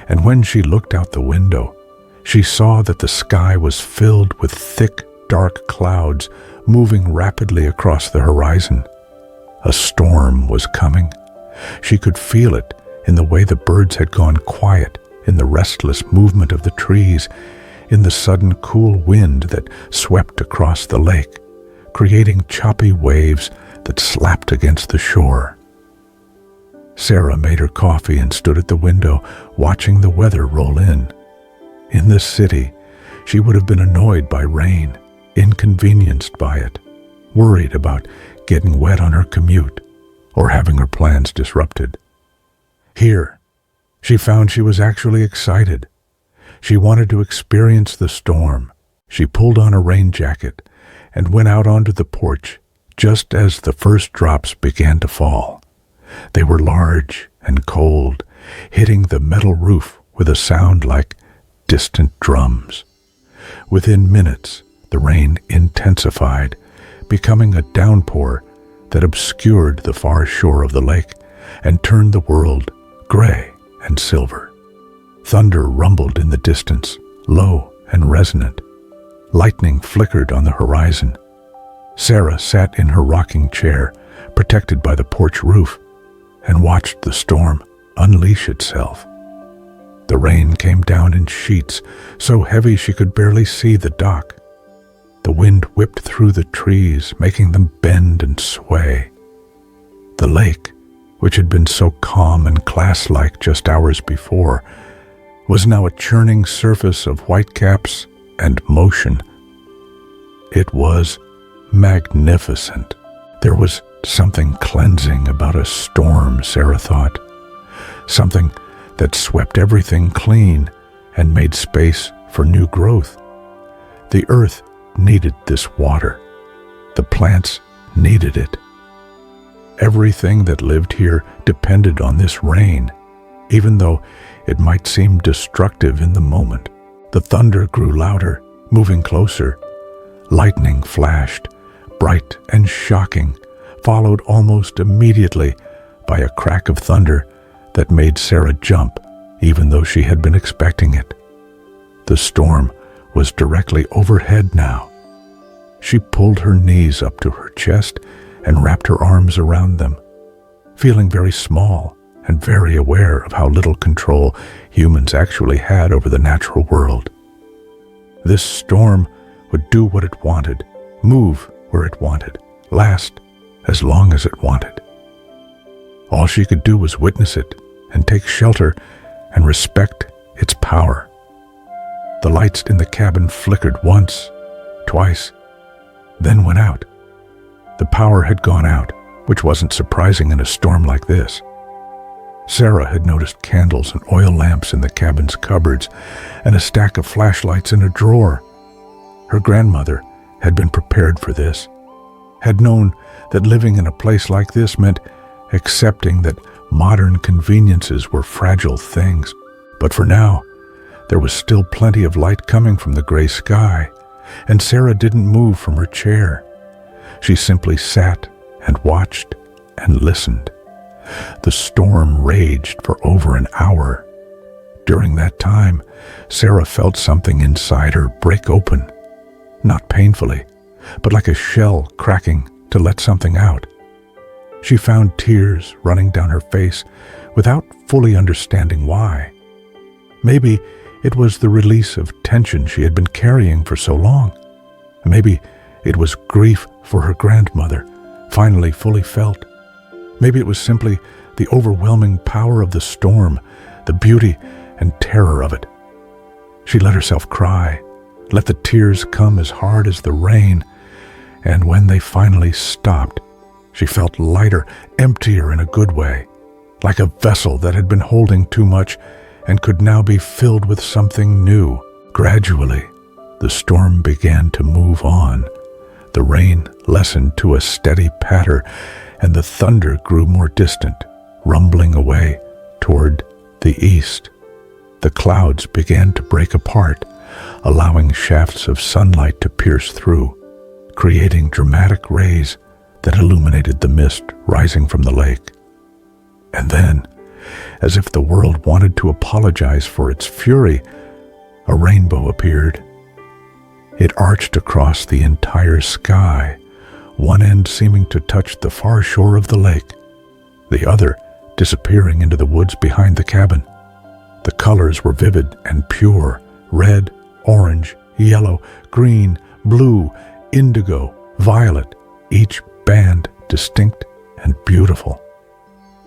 Speaker 1: and when she looked out the window, she saw that the sky was filled with thick, dark clouds moving rapidly across the horizon. A storm was coming. She could feel it in the way the birds had gone quiet, in the restless movement of the trees, in the sudden cool wind that swept across the lake, creating choppy waves that slapped against the shore. Sarah made her coffee and stood at the window, watching the weather roll in. In this city, she would have been annoyed by rain, inconvenienced by it, worried about getting wet on her commute or having her plans disrupted. Here, she found she was actually excited. She wanted to experience the storm. She pulled on a rain jacket and went out onto the porch just as the first drops began to fall. They were large and cold, hitting the metal roof with a sound like distant drums. Within minutes, the rain intensified, becoming a downpour that obscured the far shore of the lake and turned the world gray and silver. Thunder rumbled in the distance, low and resonant. Lightning flickered on the horizon. Sarah sat in her rocking chair, protected by the porch roof, and watched the storm unleash itself. The rain came down in sheets, so heavy she could barely see the dock. The wind whipped through the trees, making them bend and sway. The lake which had been so calm and class-like just hours before, was now a churning surface of whitecaps and motion. It was magnificent. There was something cleansing about a storm, Sarah thought. Something that swept everything clean and made space for new growth. The earth needed this water. The plants needed it. Everything that lived here depended on this rain, even though it might seem destructive in the moment. The thunder grew louder, moving closer. Lightning flashed, bright and shocking, followed almost immediately by a crack of thunder that made Sarah jump, even though she had been expecting it. The storm was directly overhead now. She pulled her knees up to her chest and wrapped her arms around them, feeling very small and very aware of how little control humans actually had over the natural world. This storm would do what it wanted, move where it wanted, last as long as it wanted. All she could do was witness it and take shelter and respect its power. The lights in the cabin flickered once, twice, then went out. The power had gone out, which wasn't surprising in a storm like this. Sarah had noticed candles and oil lamps in the cabin's cupboards and a stack of flashlights in a drawer. Her grandmother had been prepared for this, had known that living in a place like this meant accepting that modern conveniences were fragile things. But for now, there was still plenty of light coming from the gray sky, and Sarah didn't move from her chair. She simply sat and watched and listened. The storm raged for over an hour. During that time, Sarah felt something inside her break open, not painfully, but like a shell cracking to let something out. She found tears running down her face without fully understanding why. Maybe it was the release of tension she had been carrying for so long. Maybe it was grief for her grandmother, finally fully felt. Maybe it was simply the overwhelming power of the storm, the beauty and terror of it. She let herself cry, let the tears come as hard as the rain, and when they finally stopped, she felt lighter, emptier in a good way, like a vessel that had been holding too much and could now be filled with something new. Gradually, the storm began to move on. The rain lessened to a steady patter, and the thunder grew more distant, rumbling away toward the east. The clouds began to break apart, allowing shafts of sunlight to pierce through, creating dramatic rays that illuminated the mist rising from the lake. And then, as if the world wanted to apologize for its fury, a rainbow appeared. It arched across the entire sky, one end seeming to touch the far shore of the lake, the other disappearing into the woods behind the cabin. The colors were vivid and pure: red, orange, yellow, green, blue, indigo, violet, each band distinct and beautiful.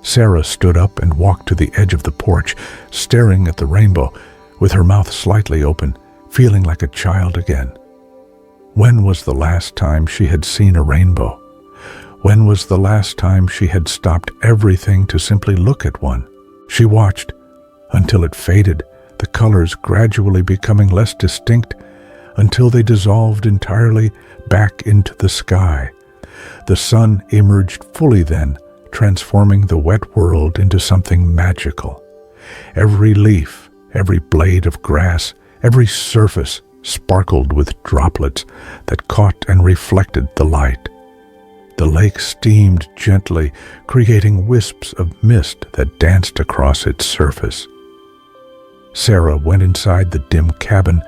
Speaker 1: Sarah stood up and walked to the edge of the porch, staring at the rainbow, with her mouth slightly open, feeling like a child again. When was the last time she had seen a rainbow? When was the last time she had stopped everything to simply look at one? She watched until it faded, the colors gradually becoming less distinct until they dissolved entirely back into the sky. The sun emerged fully then, transforming the wet world into something magical. Every leaf, every blade of grass, every surface sparkled with droplets that caught and reflected the light. The lake steamed gently, creating wisps of mist that danced across its surface. Sarah went inside the dim cabin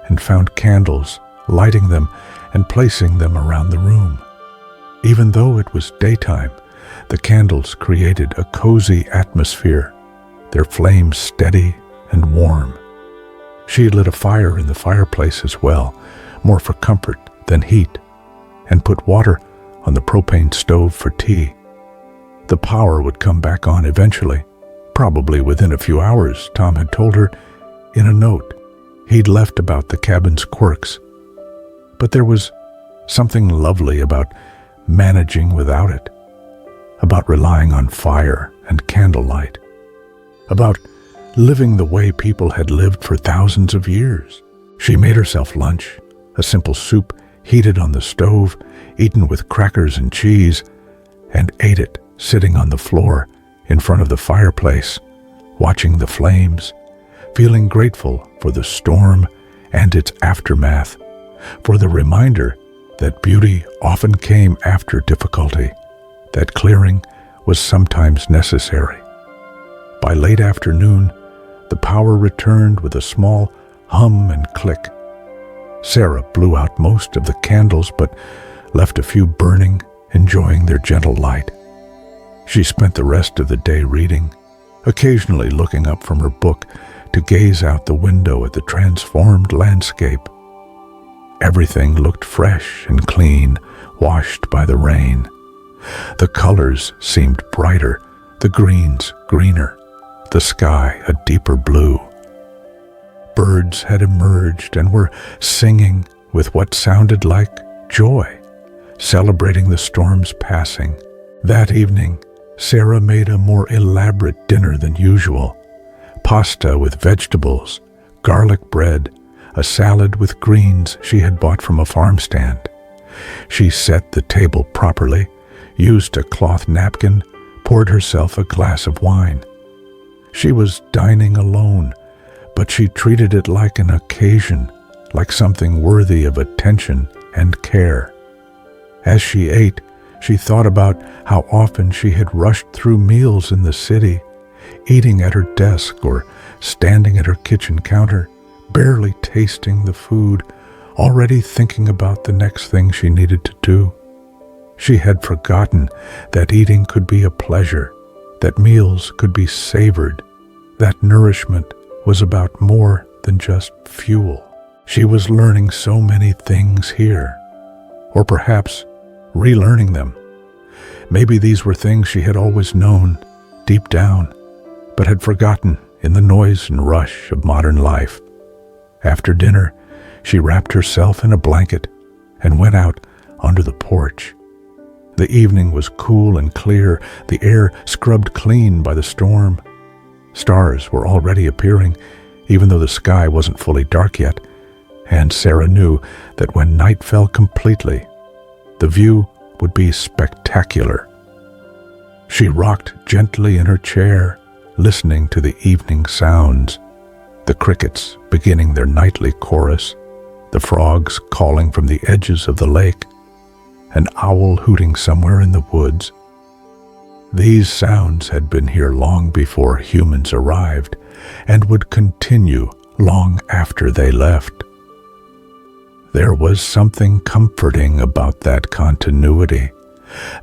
Speaker 1: and found candles, lighting them and placing them around the room. Even though it was daytime, the candles created a cozy atmosphere, their flames steady and warm. She lit a fire in the fireplace as well, more for comfort than heat, and put water on the propane stove for tea. The power would come back on eventually, probably within a few hours, Tom had told her in a note he'd left about the cabin's quirks. But there was something lovely about managing without it, about relying on fire and candlelight, about living the way people had lived for thousands of years. She made herself lunch, a simple soup heated on the stove, eaten with crackers and cheese, and ate it sitting on the floor in front of the fireplace, watching the flames, feeling grateful for the storm and its aftermath, for the reminder that beauty often came after difficulty, that clearing was sometimes necessary. By late afternoon, the power returned with a small hum and click. Sarah blew out most of the candles, but left a few burning, enjoying their gentle light. She spent the rest of the day reading, occasionally looking up from her book to gaze out the window at the transformed landscape. Everything looked fresh and clean, washed by the rain. The colors seemed brighter, the greens greener, the sky a deeper blue. Birds had emerged and were singing with what sounded like joy, celebrating the storm's passing. That evening, Sarah made a more elaborate dinner than usual. Pasta with vegetables, garlic bread, a salad with greens she had bought from a farm stand. She set the table properly, used a cloth napkin, poured herself a glass of wine. She was dining alone, but she treated it like an occasion, like something worthy of attention and care. As she ate, she thought about how often she had rushed through meals in the city, eating at her desk or standing at her kitchen counter, barely tasting the food, already thinking about the next thing she needed to do. She had forgotten that eating could be a pleasure, that meals could be savored, that nourishment was about more than just fuel. She was learning so many things here, or perhaps relearning them. Maybe these were things she had always known, deep down, but had forgotten in the noise and rush of modern life. After dinner, she wrapped herself in a blanket and went out onto the porch. The evening was cool and clear, the air scrubbed clean by the storm. Stars were already appearing, even though the sky wasn't fully dark yet, and Sarah knew that when night fell completely, the view would be spectacular. She rocked gently in her chair, listening to the evening sounds, the crickets beginning their nightly chorus, the frogs calling from the edges of the lake, an owl hooting somewhere in the woods. These sounds had been here long before humans arrived and would continue long after they left. There was something comforting about that continuity,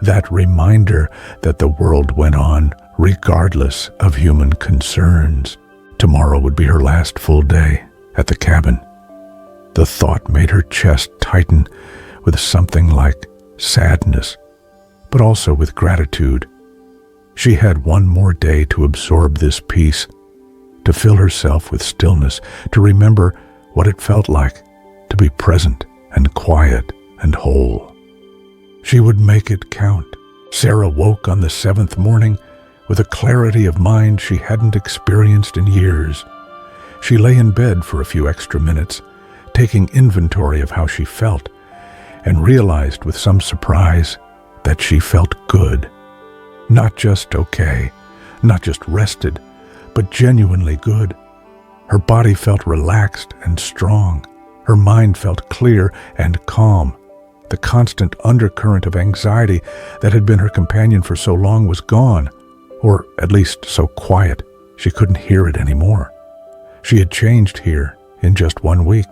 Speaker 1: that reminder that the world went on regardless of human concerns. Tomorrow would be her last full day at the cabin. The thought made her chest tighten with something like sadness, but also with gratitude. She had one more day to absorb this peace, to fill herself with stillness, to remember what it felt like to be present and quiet and whole. She would make it count. Sarah woke on the 7th morning with a clarity of mind she hadn't experienced in years. She lay in bed for a few extra minutes, taking inventory of how she felt, and realized with some surprise that she felt good. Not just okay, not just rested, but genuinely good. Her body felt relaxed and strong. Her mind felt clear and calm. The constant undercurrent of anxiety that had been her companion for so long was gone, or at least so quiet she couldn't hear it anymore. She had changed here in just 1 week.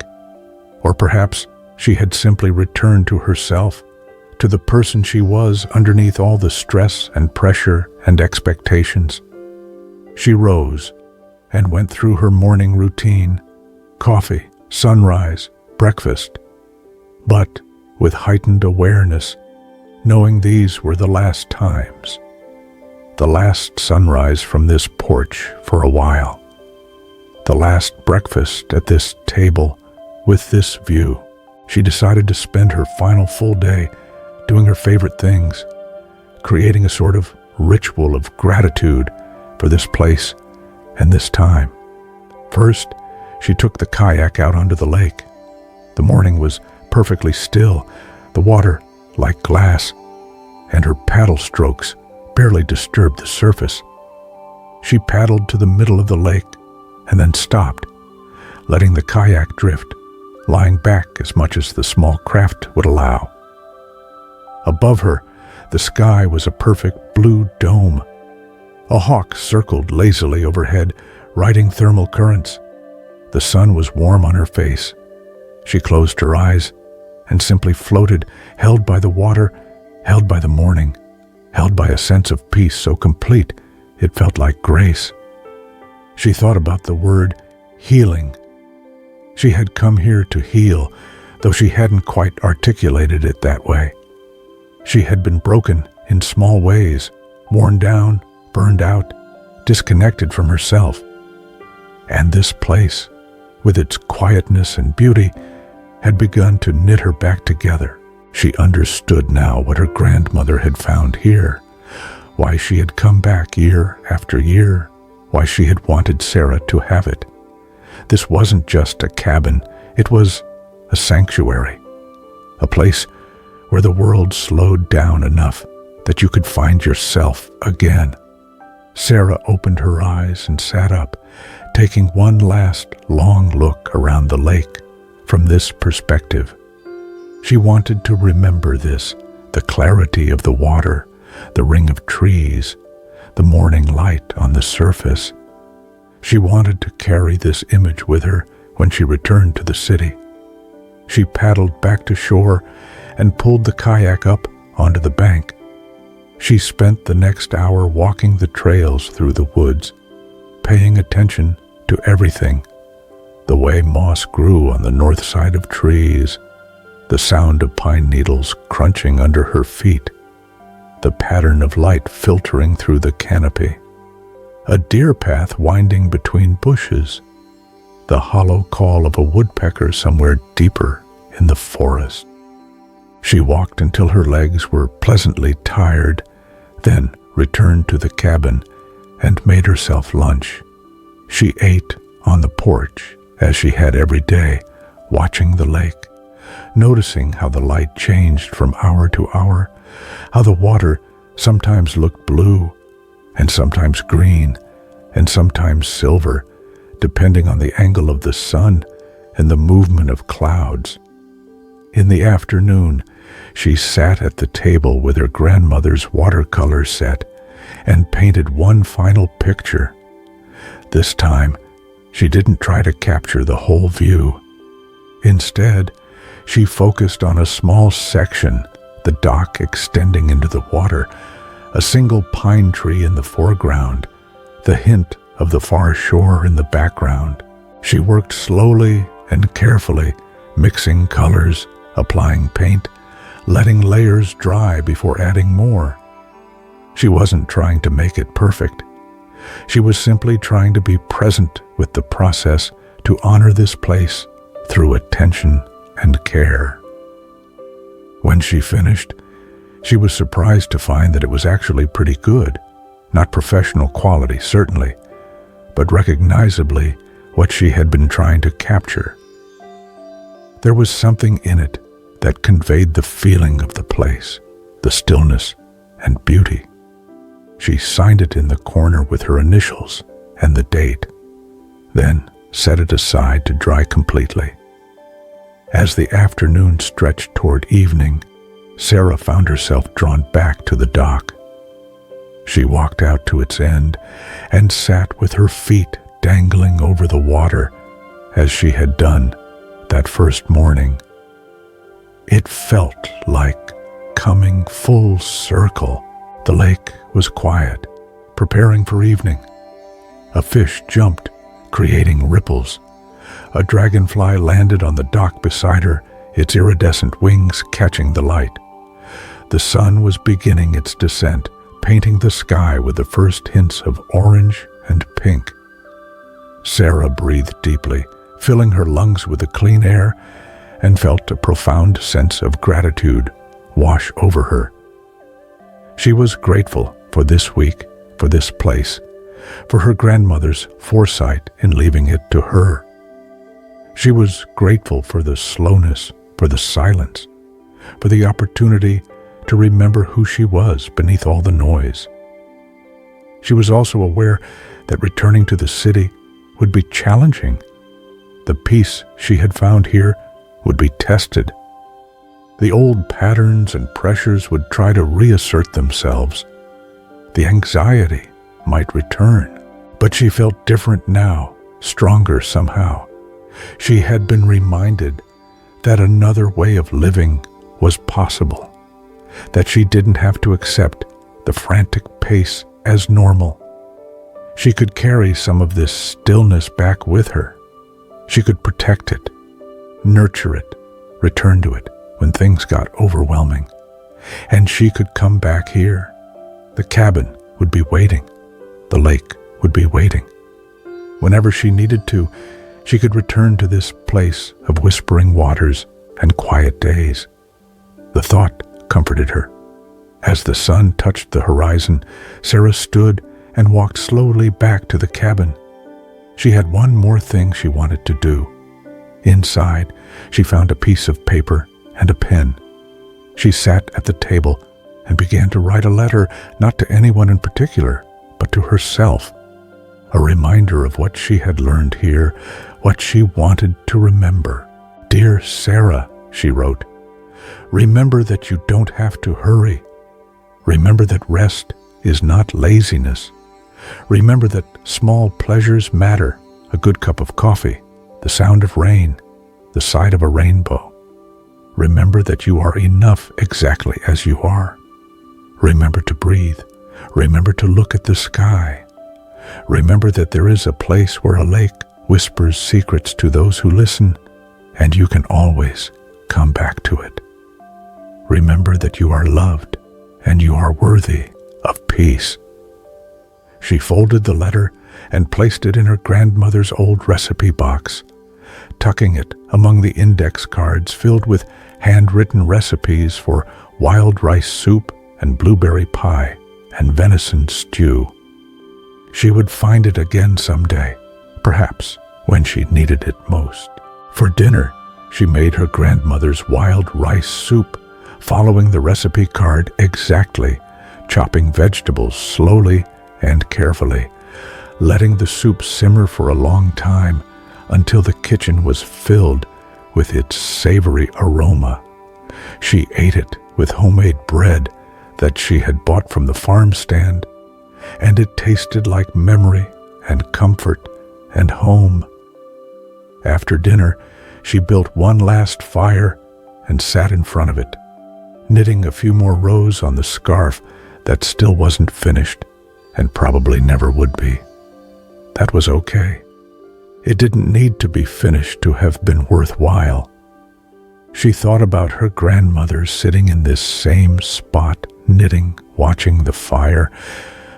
Speaker 1: Or perhaps she had simply returned to herself, to the person she was underneath all the stress and pressure and expectations. She rose and went through her morning routine, coffee, sunrise, breakfast, but with heightened awareness, knowing these were the last times. the last sunrise from this porch for a while, the last breakfast at this table with this view. She decided to spend her final full day doing her favorite things, creating a sort of ritual of gratitude for this place and this time. First, she took the kayak out onto the lake. The morning was perfectly still, the water like glass, and her paddle strokes barely disturbed the surface. She paddled to the middle of the lake and then stopped, letting the kayak drift, lying back as much as the small craft would allow. Above her, the sky was a perfect blue dome. A hawk circled lazily overhead, riding thermal currents. The sun was warm on her face. She closed her eyes and simply floated, held by the water, held by the morning, held by a sense of peace so complete it felt like grace. She thought about the word healing. She had come here to heal, though she hadn't quite articulated it that way. She had been broken in small ways, worn down, burned out, disconnected from herself. And this place, with its quietness and beauty, had begun to knit her back together. She understood now what her grandmother had found here, why she had come back year after year, why she had wanted Sarah to have it. This wasn't just a cabin, it was a sanctuary, a place where the world slowed down enough that you could find yourself again. Sarah opened her eyes and sat up, taking one last long look around the lake from this perspective. She wanted to remember this, the clarity of the water, the ring of trees, the morning light on the surface. She wanted to carry this image with her when she returned to the city. She paddled back to shore and pulled the kayak up onto the bank. She spent the next hour walking the trails through the woods, paying attention to everything, the way moss grew on the north side of trees, the sound of pine needles crunching under her feet, the pattern of light filtering through the canopy, a deer path winding between bushes, the hollow call of a woodpecker somewhere deeper in the forest. She walked until her legs were pleasantly tired, then returned to the cabin and made herself lunch. She ate on the porch, as she had every day, watching the lake, noticing how the light changed from hour to hour, how the water sometimes looked blue, and sometimes green, and sometimes silver, depending on the angle of the sun and the movement of clouds. In the afternoon, she sat at the table with her grandmother's watercolor set and painted one final picture. This time, she didn't try to capture the whole view. Instead, she focused on a small section, the dock extending into the water, a single pine tree in the foreground, the hint of the far shore in the background. She worked slowly and carefully, mixing colors, applying paint, letting layers dry before adding more. She wasn't trying to make it perfect. She was simply trying to be present with the process, to honor this place through attention and care. When she finished, she was surprised to find that it was actually pretty good. Not professional quality, certainly, but recognizably what she had been trying to capture. There was something in it that conveyed the feeling of the place, the stillness and beauty. She signed it in the corner with her initials and the date, then set it aside to dry completely. As the afternoon stretched toward evening, Sarah found herself drawn back to the dock. She walked out to its end and sat with her feet dangling over the water as she had done that first morning. It felt like coming full circle. The lake was quiet, preparing for evening. A fish jumped, creating ripples. A dragonfly landed on the dock beside her, its iridescent wings catching the light. The sun was beginning its descent, painting the sky with the first hints of orange and pink. Sarah breathed deeply, filling her lungs with the clean air, and felt a profound sense of gratitude wash over her. She was grateful for this week, for this place, for her grandmother's foresight in leaving it to her. She was grateful for the slowness, for the silence, for the opportunity to remember who she was beneath all the noise. She was also aware that returning to the city would be challenging. The peace she had found here would be tested. The old patterns and pressures would try to reassert themselves. The anxiety might return, but she felt different now, stronger somehow. She had been reminded that another way of living was possible, that she didn't have to accept the frantic pace as normal. She could carry some of this stillness back with her. She could protect it, nurture it, return to it when things got overwhelming. And she could come back here. The cabin would be waiting. The lake would be waiting. Whenever she needed to, she could return to this place of whispering waters and quiet days. The thought comforted her. As the sun touched the horizon, Sarah stood and walked slowly back to the cabin. She had one more thing she wanted to do. Inside, she found a piece of paper and a pen. She sat at the table and began to write a letter, not to anyone in particular, but to herself. A reminder of what she had learned here, what she wanted to remember. "Dear Sarah," she wrote, "remember that you don't have to hurry. Remember that rest is not laziness. Remember that small pleasures matter, a good cup of coffee, the sound of rain, the sight of a rainbow. Remember that you are enough exactly as you are. Remember to breathe. Remember to look at the sky. Remember that there is a place where a lake whispers secrets to those who listen, and you can always come back to it. Remember that you are loved and you are worthy of peace." She folded the letter and placed it in her grandmother's old recipe box, tucking it among the index cards filled with handwritten recipes for wild rice soup and blueberry pie and venison stew. She would find it again someday, perhaps when she needed it most. For dinner, she made her grandmother's wild rice soup, following the recipe card exactly, chopping vegetables slowly and carefully, letting the soup simmer for a long time until the kitchen was filled with its savory aroma. She ate it with homemade bread that she had bought from the farm stand, and it tasted like memory and comfort and home. After dinner, she built one last fire and sat in front of it, knitting a few more rows on the scarf that still wasn't finished and probably never would be. That was okay. It didn't need to be finished to have been worthwhile. She thought about her grandmother sitting in this same spot, knitting, watching the fire,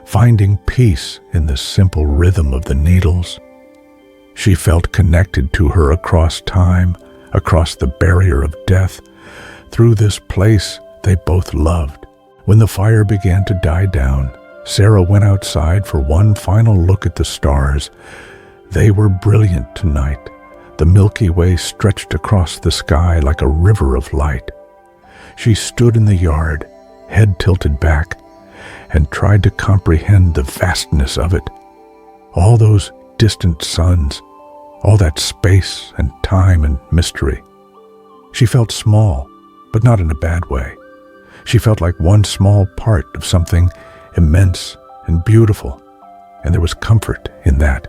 Speaker 1: finding peace in the simple rhythm of the needles. She felt connected to her across time, across the barrier of death, through this place they both loved. When the fire began to die down, Sarah went outside for one final look at the stars. They were brilliant tonight. The Milky Way stretched across the sky like a river of light. She stood in the yard, head tilted back, and tried to comprehend the vastness of it. All those distant suns, all that space and time and mystery. She felt small, but not in a bad way. She felt like one small part of something immense and beautiful, and there was comfort in that.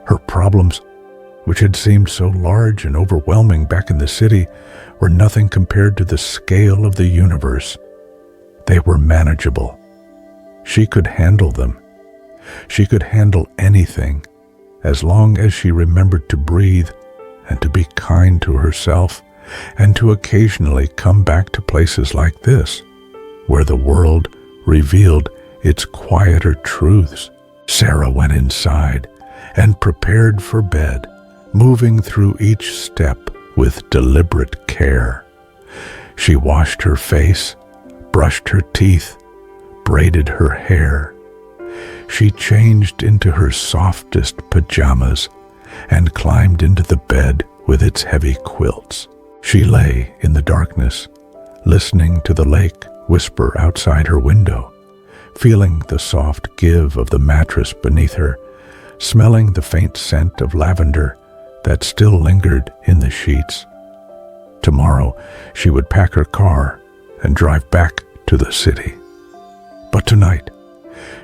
Speaker 1: Her problems, which had seemed so large and overwhelming back in the city, were nothing compared to the scale of the universe. They were manageable. She could handle them. She could handle anything, as long as she remembered to breathe and to be kind to herself, and to occasionally come back to places like this, where the world revealed its quieter truths. Sarah went inside and prepared for bed, moving through each step with deliberate care. She washed her face, brushed her teeth, braided her hair. She changed into her softest pajamas and climbed into the bed with its heavy quilts. She lay in the darkness, listening to the lake whisper outside her window, feeling the soft give of the mattress beneath her, smelling the faint scent of lavender that still lingered in the sheets. Tomorrow she would pack her car and drive back to the city. But tonight,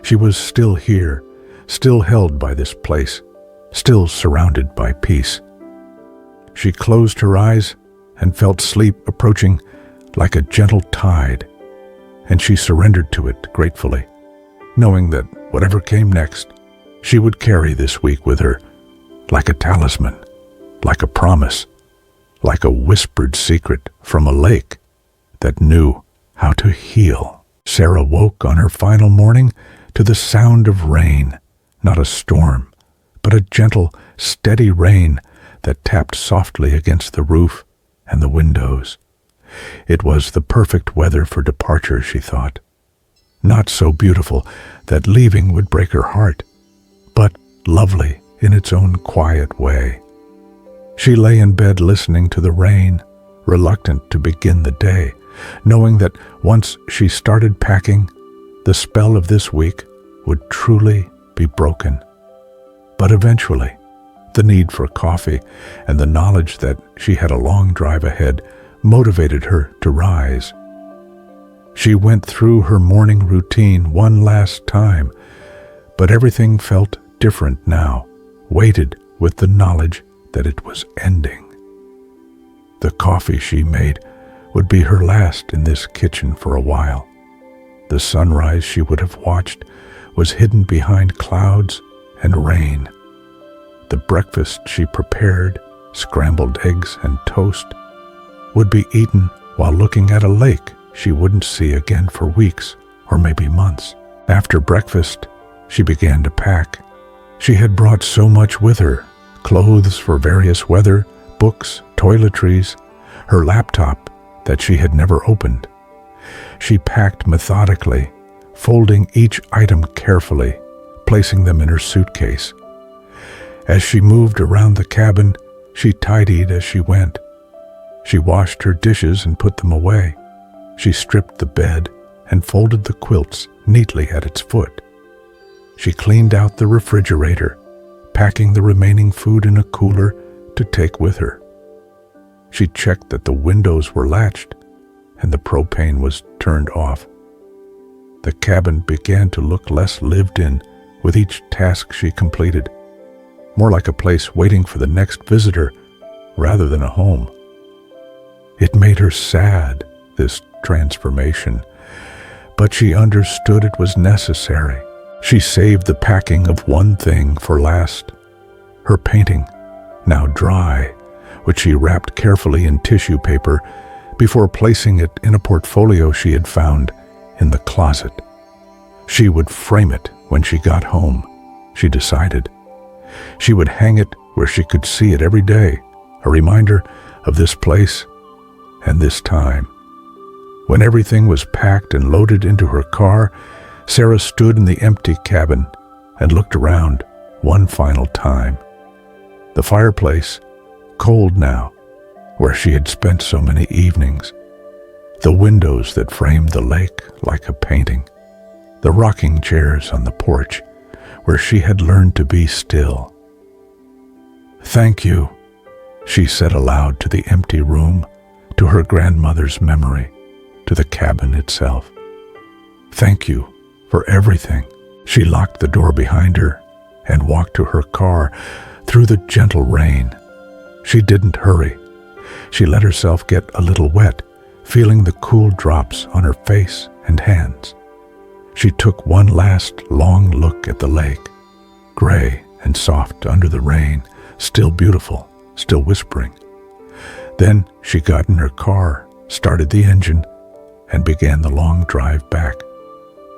Speaker 1: she was still here, still held by this place, still surrounded by peace. She closed her eyes and felt sleep approaching like a gentle tide, and she surrendered to it gratefully, knowing that whatever came next, she would carry this week with her like a talisman, like a promise, like a whispered secret from a lake that knew how to heal. Sarah woke on her final morning to the sound of rain, not a storm, but a gentle, steady rain that tapped softly against the roof and the windows. It was the perfect weather for departure, she thought. Not so beautiful that leaving would break her heart, but lovely in its own quiet way. She lay in bed listening to the rain, reluctant to begin the day, knowing that once she started packing, the spell of this week would truly be broken. But eventually, the need for coffee and the knowledge that she had a long drive ahead motivated her to rise. She went through her morning routine one last time, but everything felt different now, weighted with the knowledge that it was ending. The coffee she made would be her last in this kitchen for a while. The sunrise she would have watched was hidden behind clouds and rain. The breakfast she prepared, scrambled eggs and toast, would be eaten while looking at a lake she wouldn't see again for weeks or maybe months. After breakfast, she began to pack. She had brought so much with her: clothes for various weather, books, toiletries, her laptop that she had never opened. She packed methodically, folding each item carefully, placing them in her suitcase. As she moved around the cabin, she tidied as she went. She washed her dishes and put them away. She stripped the bed and folded the quilts neatly at its foot. She cleaned out the refrigerator, packing the remaining food in a cooler to take with her. She checked that the windows were latched and the propane was turned off. The cabin began to look less lived in with each task she completed, more like a place waiting for the next visitor rather than a home. It made her sad, this transformation, but she understood it was necessary. She saved the packing of one thing for last: her painting, now dry, which she wrapped carefully in tissue paper before placing it in a portfolio she had found in the closet. She would frame it when she got home, she decided. She would hang it where she could see it every day, a reminder of this place and this time. When everything was packed and loaded into her car, Sarah stood in the empty cabin and looked around one final time. The fireplace, cold now, where she had spent so many evenings. The windows that framed the lake like a painting. The rocking chairs on the porch, where she had learned to be still. "Thank you," she said aloud to the empty room, to her grandmother's memory, to the cabin itself. "Thank you for everything." She locked the door behind her and walked to her car through the gentle rain. She didn't hurry. She let herself get a little wet, feeling the cool drops on her face and hands. She took one last long look at the lake, gray and soft under the rain, still beautiful, still whispering. Then she got in her car, started the engine, and began the long drive back.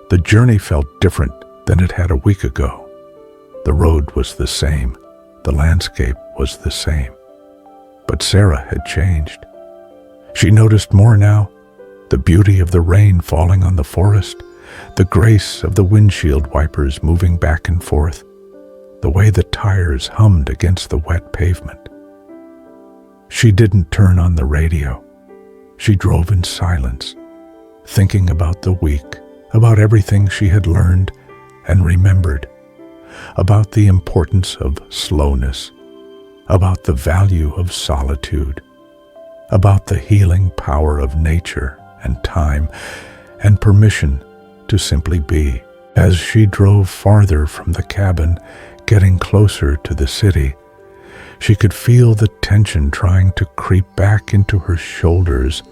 Speaker 1: The journey felt different than it had a week ago. The road was the same. The landscape was the same. But Sarah had changed. She noticed more now: the beauty of the rain falling on the forest, the grace of the windshield wipers moving back and forth, the way the tires hummed against the wet pavement. She didn't turn on the radio. She drove in silence, thinking about the week, about everything she had learned and remembered, about the importance of slowness, about the value of solitude, about the healing power of nature and time, and permission to simply be. As she drove farther from the cabin, getting closer to the city, she could feel the tension trying to creep back into her shoulders,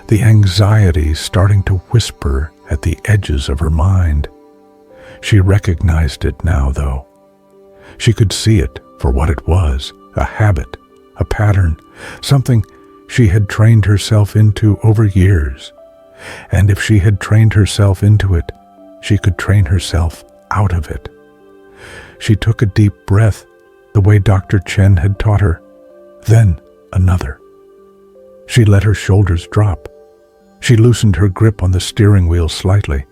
Speaker 1: the anxiety starting to whisper at the edges of her mind. She recognized it now, though. She could see it for what it was: a habit, a pattern, something she had trained herself into over years. And if she had trained herself into it, she could train herself out of it. She took a deep breath, the way Dr. Chen had taught her, then another. She let her shoulders drop. She loosened her grip on the steering wheel slightly.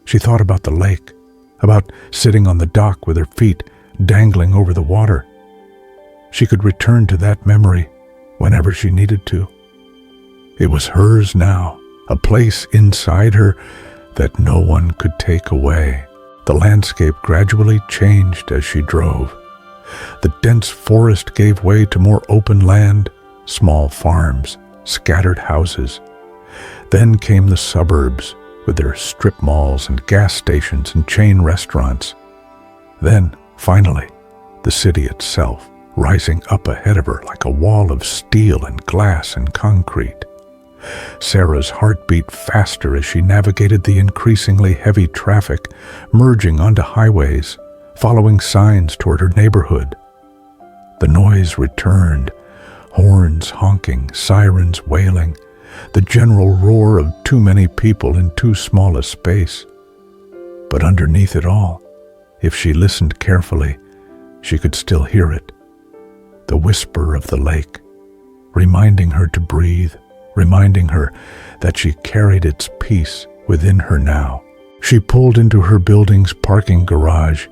Speaker 1: She thought about the lake, about sitting on the dock with her feet dangling over the water. She could return to that memory whenever she needed to. It was hers now, a place inside her that no one could take away. The landscape gradually changed as she drove. The dense forest gave way to more open land, small farms, scattered houses. Then came the suburbs, with their strip malls and gas stations and chain restaurants. Then, finally, the city itself, rising up ahead of her like a wall of steel and glass and concrete. Sarah's heart beat faster as she navigated the increasingly heavy traffic, merging onto highways, following signs toward her neighborhood. The noise returned, horns honking, sirens wailing, the general roar of too many people in too small a space. But underneath it all, if she listened carefully, she could still hear it. The whisper of the lake, reminding her to breathe, reminding her that she carried its peace within her now. She pulled into her building's parking garage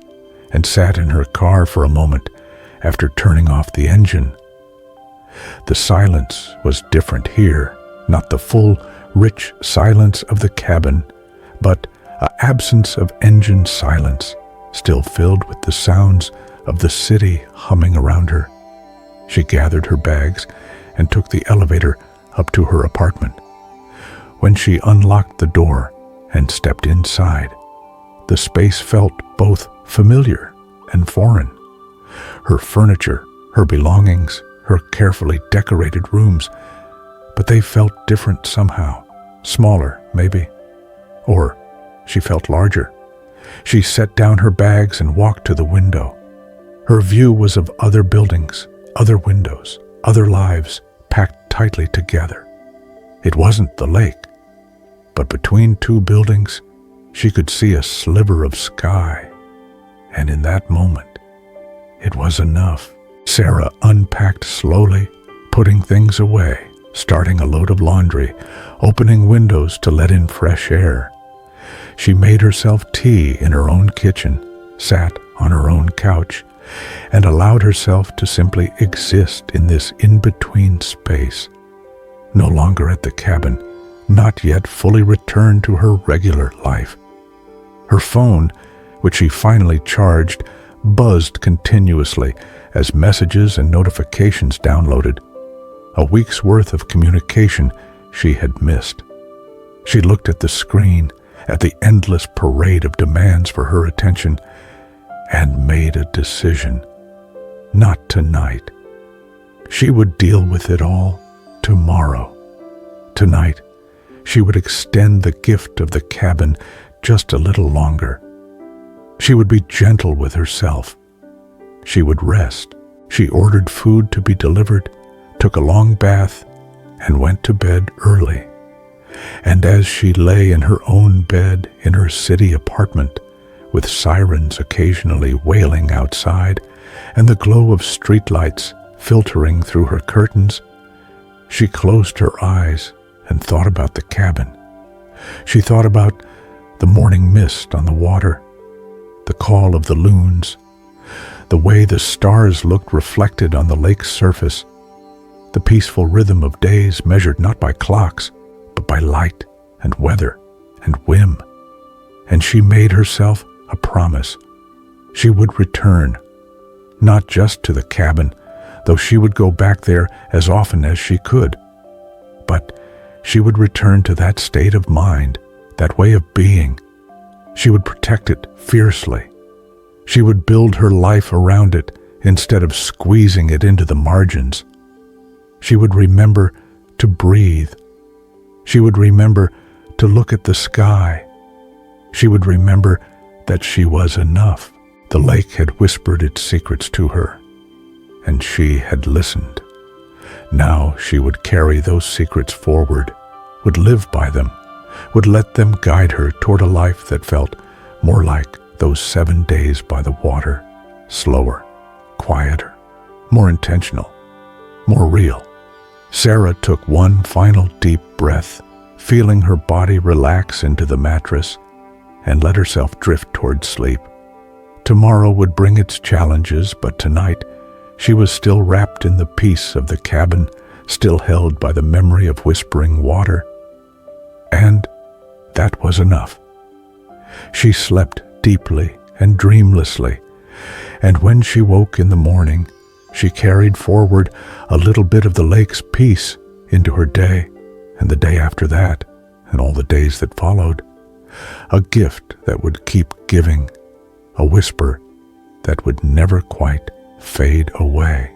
Speaker 1: and sat in her car for a moment after turning off the engine. The silence was different here, not the full, rich silence of the cabin, but an absence of engine silence, still filled with the sounds of the city humming around her. She gathered her bags and took the elevator up to her apartment. When she unlocked the door and stepped inside, the space felt both familiar and foreign. Her furniture, her belongings, her carefully decorated rooms, but they felt different somehow, smaller maybe, or she felt larger. She set down her bags and walked to the window. Her view was of other buildings, other windows, other lives packed tightly together. It wasn't the lake, but between two buildings, she could see a sliver of sky. And in that moment, it was enough. Sarah unpacked slowly, putting things away, starting a load of laundry, opening windows to let in fresh air. She made herself tea in her own kitchen, sat on her own couch, and allowed herself to simply exist in this in-between space. No longer at the cabin, not yet fully returned to her regular life. Her phone, which she finally charged, buzzed continuously as messages and notifications downloaded. A week's worth of communication she had missed. She looked at the screen, at the endless parade of demands for her attention, and made a decision. Not tonight. She would deal with it all tomorrow. Tonight, she would extend the gift of the cabin just a little longer. She would be gentle with herself. She would rest. She ordered food to be delivered, took a long bath, and went to bed early. And as she lay in her own bed in her city apartment, with sirens occasionally wailing outside and the glow of streetlights filtering through her curtains, she closed her eyes and thought about the cabin. She thought about the morning mist on the water, the call of the loons, the way the stars looked reflected on the lake's surface, the peaceful rhythm of days measured not by clocks, but by light and weather and whim. And she made herself a promise. She would return, not just to the cabin, though she would go back there as often as she could, but she would return to that state of mind, that way of being. She would protect it fiercely. She would build her life around it instead of squeezing it into the margins. She would remember to breathe. She would remember to look at the sky. She would remember that she was enough. The lake had whispered its secrets to her, and she had listened. Now she would carry those secrets forward, would live by them, would let them guide her toward a life that felt more like those 7 days by the water, slower, quieter, more intentional, more real. Sarah took one final deep breath, feeling her body relax into the mattress, and let herself drift toward sleep. Tomorrow would bring its challenges, but tonight she was still wrapped in the peace of the cabin, still held by the memory of whispering water. And that was enough. She slept deeply and dreamlessly, and when she woke in the morning, she carried forward a little bit of the lake's peace into her day, and the day after that, and all the days that followed. A gift that would keep giving, a whisper that would never quite fade away.